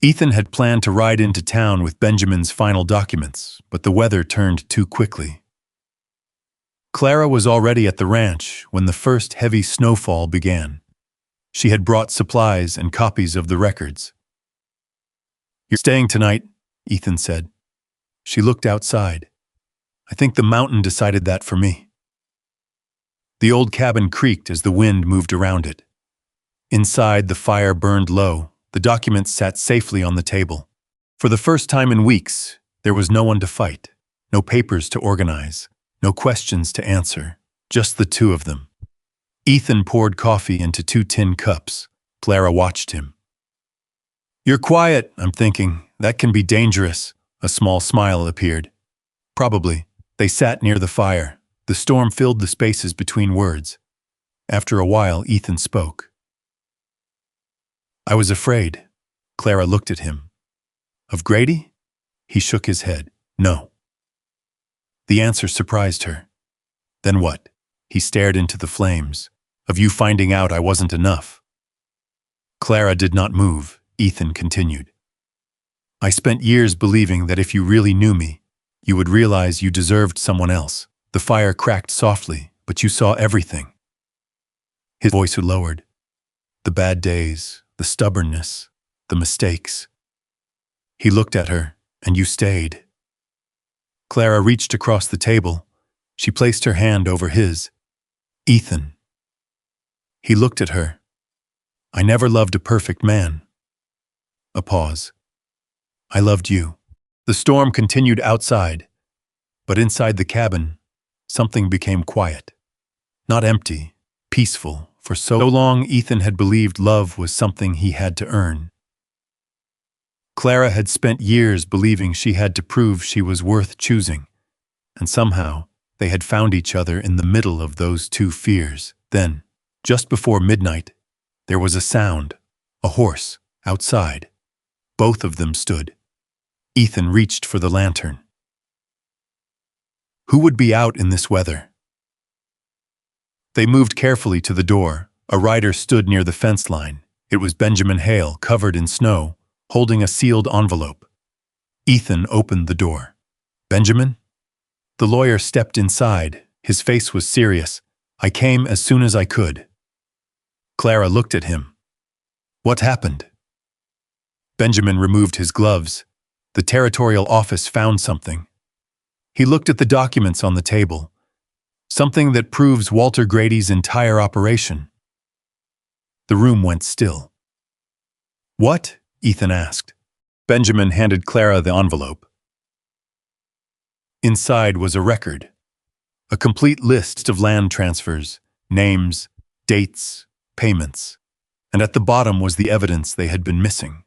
Ethan had planned to ride into town with Benjamin's final documents, but the weather turned too quickly. Clara was already at the ranch when the first heavy snowfall began. She had brought supplies and copies of the records. You're staying tonight, Ethan said. She looked outside. I think the mountain decided that for me. The old cabin creaked as the wind moved around it. Inside, the fire burned low. The documents sat safely on the table. For the first time in weeks, there was no one to fight, no papers to organize, no questions to answer, just the two of them. Ethan poured coffee into 2 tin cups. Clara watched him. You're quiet, I'm thinking. That can be dangerous. A small smile appeared. Probably. They sat near the fire. The storm filled the spaces between words. After a while, Ethan spoke. I was afraid. Clara looked at him. Of Grady? He shook his head. No. The answer surprised her. Then what? He stared into the flames. Of you finding out I wasn't enough. Clara did not move. Ethan continued. I spent years believing that if you really knew me, you would realize you deserved someone else. The fire cracked softly, but you saw everything. His voice lowered. The bad days, the stubbornness, the mistakes. He looked at her, and you stayed. Clara reached across the table. She placed her hand over his. Ethan. He looked at her. I never loved a perfect man. A pause. I loved you. The storm continued outside, but inside the cabin, something became quiet. Not empty, peaceful. For so long, Ethan had believed love was something he had to earn. Clara had spent years believing she had to prove she was worth choosing, and somehow they had found each other in the middle of those two fears. Then, just before midnight, there was a sound, a horse, outside. Both of them stood. Ethan reached for the lantern. Who would be out in this weather? They moved carefully to the door. A rider stood near the fence line. It was Benjamin Hale, covered in snow, holding a sealed envelope. Ethan opened the door. Benjamin? The lawyer stepped inside. His face was serious. I came as soon as I could. Clara looked at him. What happened? Benjamin removed his gloves. The territorial office found something. He looked at the documents on the table. Something that proves Walter Grady's entire operation. The room went still. What? Ethan asked. Benjamin handed Clara the envelope. Inside was a record. A complete list of land transfers, names, dates, payments. And at the bottom was the evidence they had been missing.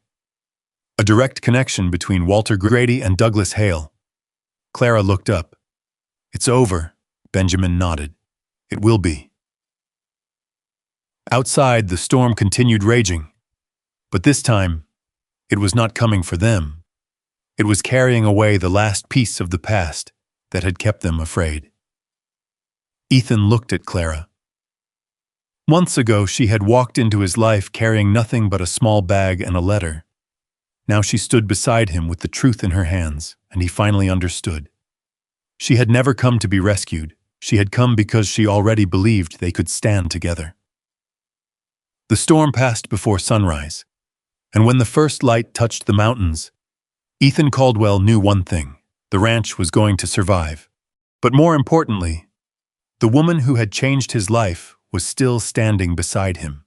A direct connection between Walter Grady and Douglas Hale. Clara looked up. "It's over," Benjamin nodded. "It will be." Outside, the storm continued raging. But this time, it was not coming for them. It was carrying away the last piece of the past that had kept them afraid. Ethan looked at Clara. Months ago, she had walked into his life carrying nothing but a small bag and a letter. Now she stood beside him with the truth in her hands, and he finally understood. She had never come to be rescued. She had come because she already believed they could stand together. The storm passed before sunrise, and when the first light touched the mountains, Ethan Caldwell knew one thing: the ranch was going to survive. But more importantly, the woman who had changed his life was still standing beside him.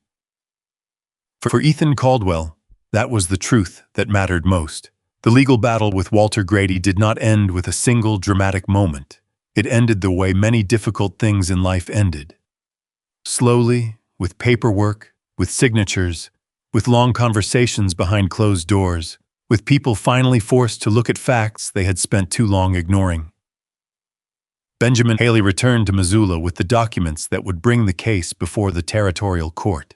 For Ethan Caldwell, that was the truth that mattered most. The legal battle with Walter Grady did not end with a single dramatic moment. It ended the way many difficult things in life ended. Slowly, with paperwork, with signatures, with long conversations behind closed doors, with people finally forced to look at facts they had spent too long ignoring. Benjamin Haley returned to Missoula with the documents that would bring the case before the territorial court.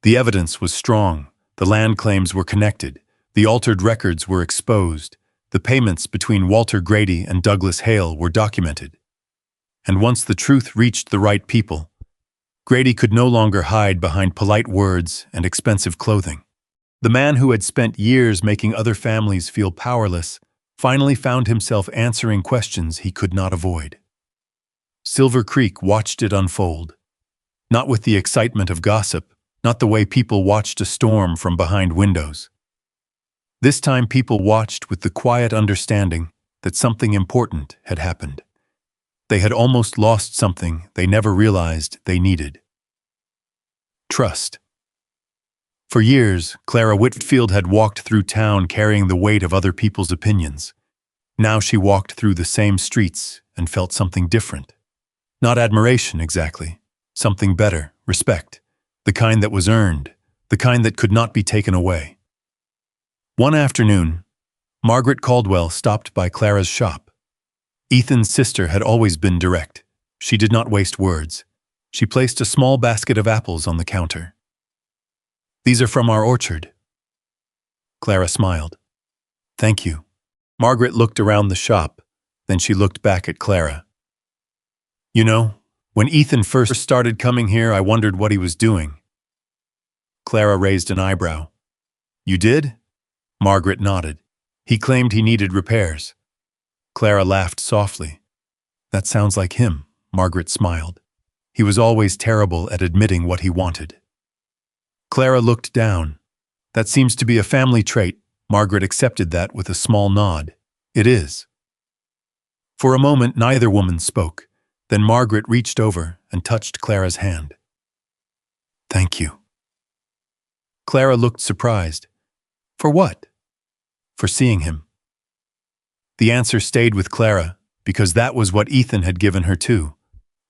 The evidence was strong. The land claims were connected. The altered records were exposed. The payments between Walter Grady and Douglas Hale were documented. And once the truth reached the right people, Grady could no longer hide behind polite words and expensive clothing. The man who had spent years making other families feel powerless finally found himself answering questions he could not avoid. Silver Creek watched it unfold. Not with the excitement of gossip, not the way people watched a storm from behind windows. This time people watched with the quiet understanding that something important had happened. They had almost lost something they never realized they needed. Trust. For years, Clara Whitfield had walked through town carrying the weight of other people's opinions. Now she walked through the same streets and felt something different. Not admiration exactly, something better, respect. The kind that was earned, the kind that could not be taken away. One afternoon, Margaret Caldwell stopped by Clara's shop. Ethan's sister had always been direct. She did not waste words. She placed a small basket of apples on the counter. "These are from our orchard." Clara smiled. "Thank you." Margaret looked around the shop, then she looked back at Clara. "You know, when Ethan first started coming here, I wondered what he was doing." Clara raised an eyebrow. "You did?" Margaret nodded. "He claimed he needed repairs." Clara laughed softly. "That sounds like him," Margaret smiled. "He was always terrible at admitting what he wanted." Clara looked down. "That seems to be a family trait." Margaret accepted that with a small nod. "It is." For a moment, neither woman spoke. Then Margaret reached over and touched Clara's hand. "Thank you." Clara looked surprised. For what? For seeing him. The answer stayed with Clara, because that was what Ethan had given her too.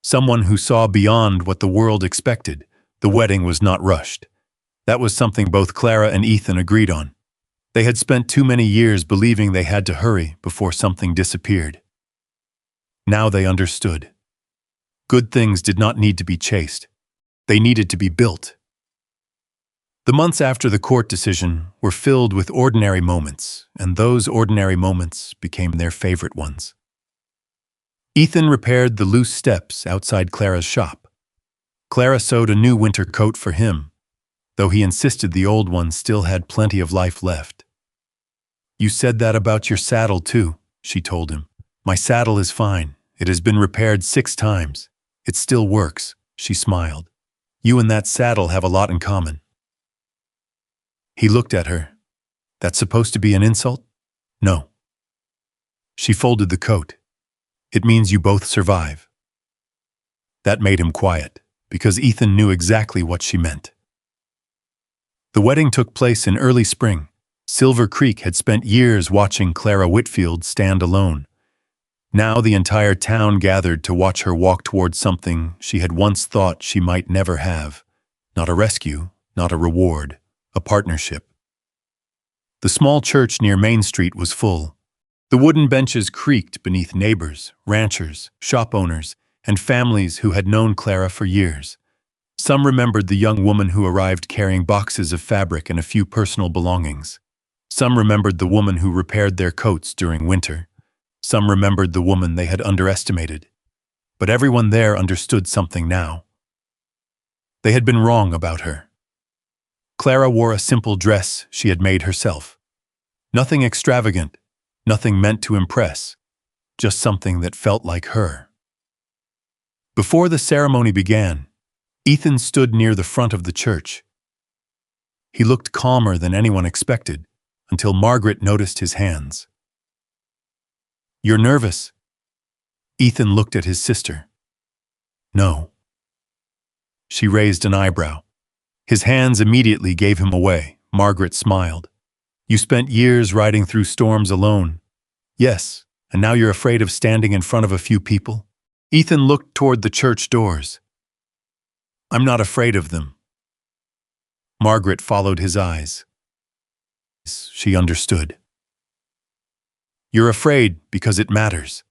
Someone who saw beyond what the world expected. The wedding was not rushed. That was something both Clara and Ethan agreed on. They had spent too many years believing they had to hurry before something disappeared. Now they understood. Good things did not need to be chased. They needed to be built. The months after the court decision were filled with ordinary moments, and those ordinary moments became their favorite ones. Ethan repaired the loose steps outside Clara's shop. Clara sewed a new winter coat for him, though he insisted the old one still had plenty of life left. "You said that about your saddle too," she told him. "My saddle is fine. It has been repaired 6 times. It still works," she smiled. "You and that saddle have a lot in common." He looked at her. "That's supposed to be an insult?" "No." She folded the coat. "It means you both survive." That made him quiet, because Ethan knew exactly what she meant. The wedding took place in early spring. Silver Creek had spent years watching Clara Whitfield stand alone. Now the entire town gathered to watch her walk toward something she had once thought she might never have. Not a rescue, not a reward, a partnership. The small church near Main Street was full. The wooden benches creaked beneath neighbors, ranchers, shop owners, and families who had known Clara for years. Some remembered the young woman who arrived carrying boxes of fabric and a few personal belongings. Some remembered the woman who repaired their coats during winter. Some remembered the woman they had underestimated. But everyone there understood something now. They had been wrong about her. Clara wore a simple dress she had made herself. Nothing extravagant, nothing meant to impress, just something that felt like her. Before the ceremony began, Ethan stood near the front of the church. He looked calmer than anyone expected, until Margaret noticed his hands. "You're nervous." Ethan looked at his sister. "No." She raised an eyebrow. His hands immediately gave him away. Margaret smiled. "You spent years riding through storms alone." "Yes, and now you're afraid of standing in front of a few people?" Ethan looked toward the church doors. "I'm not afraid of them." Margaret followed his eyes. She understood. "You're afraid because it matters."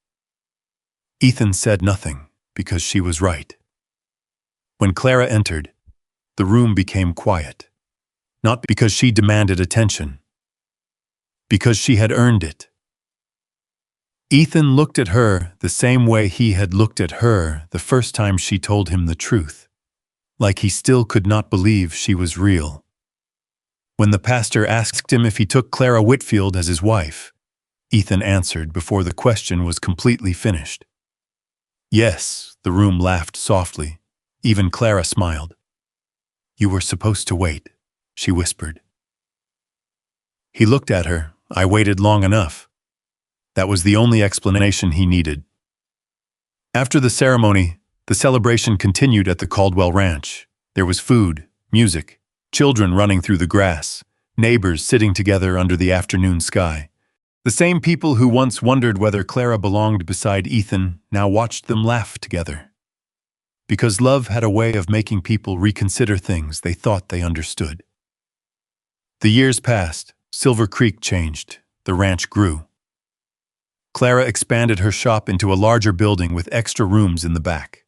Ethan said nothing because she was right. When Clara entered, the room became quiet. Not because she demanded attention, because she had earned it. Ethan looked at her the same way he had looked at her the first time she told him the truth, like he still could not believe she was real. When the pastor asked him if he took Clara Whitfield as his wife, Ethan answered before the question was completely finished. "Yes," the room laughed softly. Even Clara smiled. "You were supposed to wait," she whispered. He looked at her. "I waited long enough." That was the only explanation he needed. After the ceremony, the celebration continued at the Caldwell ranch. There was food, music, children running through the grass, neighbors sitting together under the afternoon sky. The same people who once wondered whether Clara belonged beside Ethan now watched them laugh together. Because love had a way of making people reconsider things they thought they understood. The years passed. Silver Creek changed. The ranch grew. Clara expanded her shop into a larger building with extra rooms in the back.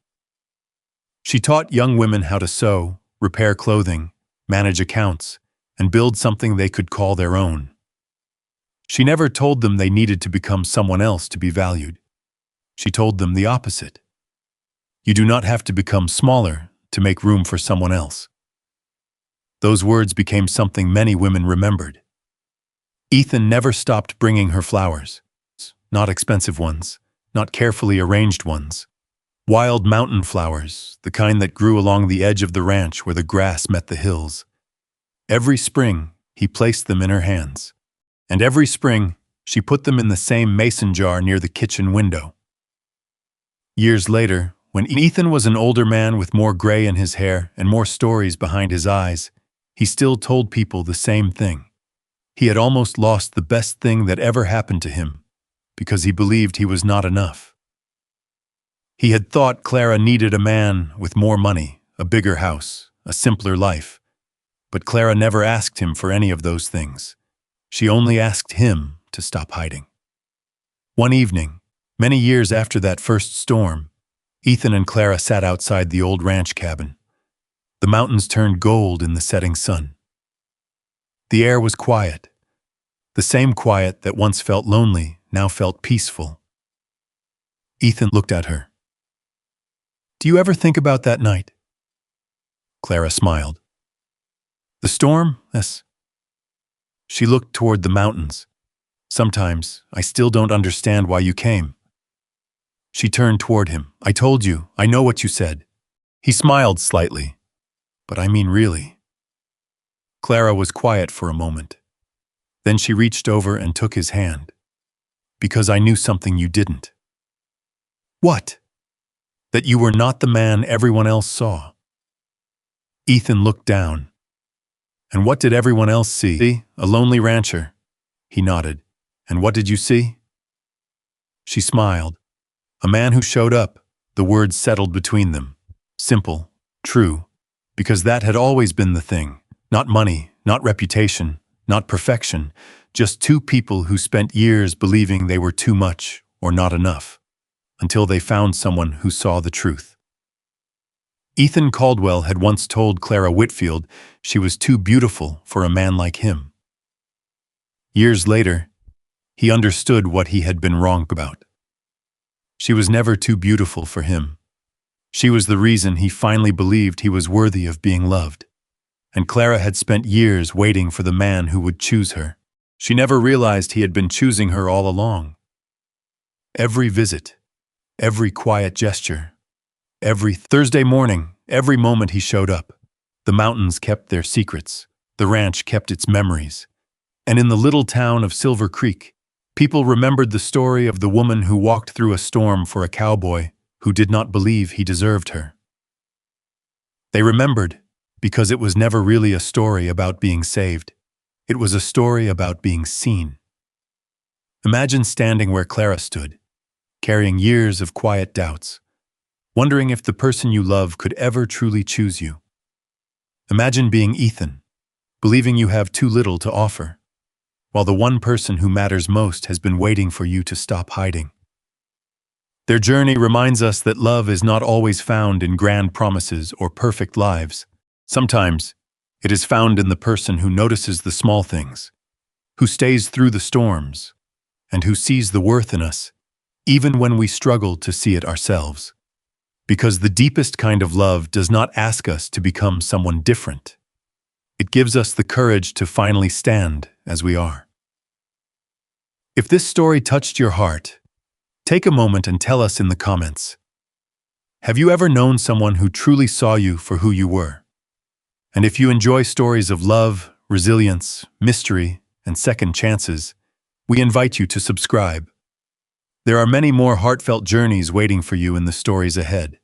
She taught young women how to sew, repair clothing, manage accounts, and build something they could call their own. She never told them they needed to become someone else to be valued. She told them the opposite. You do not have to become smaller to make room for someone else. Those words became something many women remembered. Ethan never stopped bringing her flowers. Not expensive ones, not carefully arranged ones. Wild mountain flowers, the kind that grew along the edge of the ranch where the grass met the hills. Every spring, he placed them in her hands. And every spring, she put them in the same mason jar near the kitchen window. Years later, when Ethan was an older man with more gray in his hair and more stories behind his eyes, he still told people the same thing. He had almost lost the best thing that ever happened to him, because he believed he was not enough. He had thought Clara needed a man with more money, a bigger house, a simpler life. But Clara never asked him for any of those things. She only asked him to stop hiding. One evening, many years after that first storm, Ethan and Clara sat outside the old ranch cabin. The mountains turned gold in the setting sun. The air was quiet. The same quiet that once felt lonely now felt peaceful. Ethan looked at her. "Do you ever think about that night?" Clara smiled. "The storm? Yes." She looked toward the mountains. "Sometimes, I still don't understand why you came." She turned toward him. "I told you, I know what you said." He smiled slightly. "But I mean really." Clara was quiet for a moment. Then she reached over and took his hand. "Because I knew something you didn't." "What?" "That you were not the man everyone else saw." Ethan looked down. "And what did everyone else see? A lonely rancher." He nodded. "And what did you see?" She smiled. "A man who showed up." The words settled between them. Simple, true, because that had always been the thing. Not money, not reputation, Not perfection, just two people who spent years believing they were too much or not enough, until they found someone who saw the truth. Ethan Caldwell had once told Clara Whitfield she was too beautiful for a man like him. Years later, he understood what he had been wrong about. She was never too beautiful for him. She was the reason he finally believed he was worthy of being loved. And Clara had spent years waiting for the man who would choose her. She never realized he had been choosing her all along. Every visit, every quiet gesture, every Thursday morning, every moment he showed up. The mountains kept their secrets, the ranch kept its memories. And in the little town of Silver Creek, people remembered the story of the woman who walked through a storm for a cowboy who did not believe he deserved her. They remembered because it was never really a story about being saved. It was a story about being seen. Imagine standing where Clara stood, carrying years of quiet doubts, wondering if the person you love could ever truly choose you. Imagine being Ethan, believing you have too little to offer, while the one person who matters most has been waiting for you to stop hiding. Their journey reminds us that love is not always found in grand promises or perfect lives. Sometimes, it is found in the person who notices the small things, who stays through the storms, and who sees the worth in us, even when we struggle to see it ourselves. Because the deepest kind of love does not ask us to become someone different. It gives us the courage to finally stand as we are. If this story touched your heart, take a moment and tell us in the comments. Have you ever known someone who truly saw you for who you were? And if you enjoy stories of love, resilience, mystery, and second chances, we invite you to subscribe. There are many more heartfelt journeys waiting for you in the stories ahead.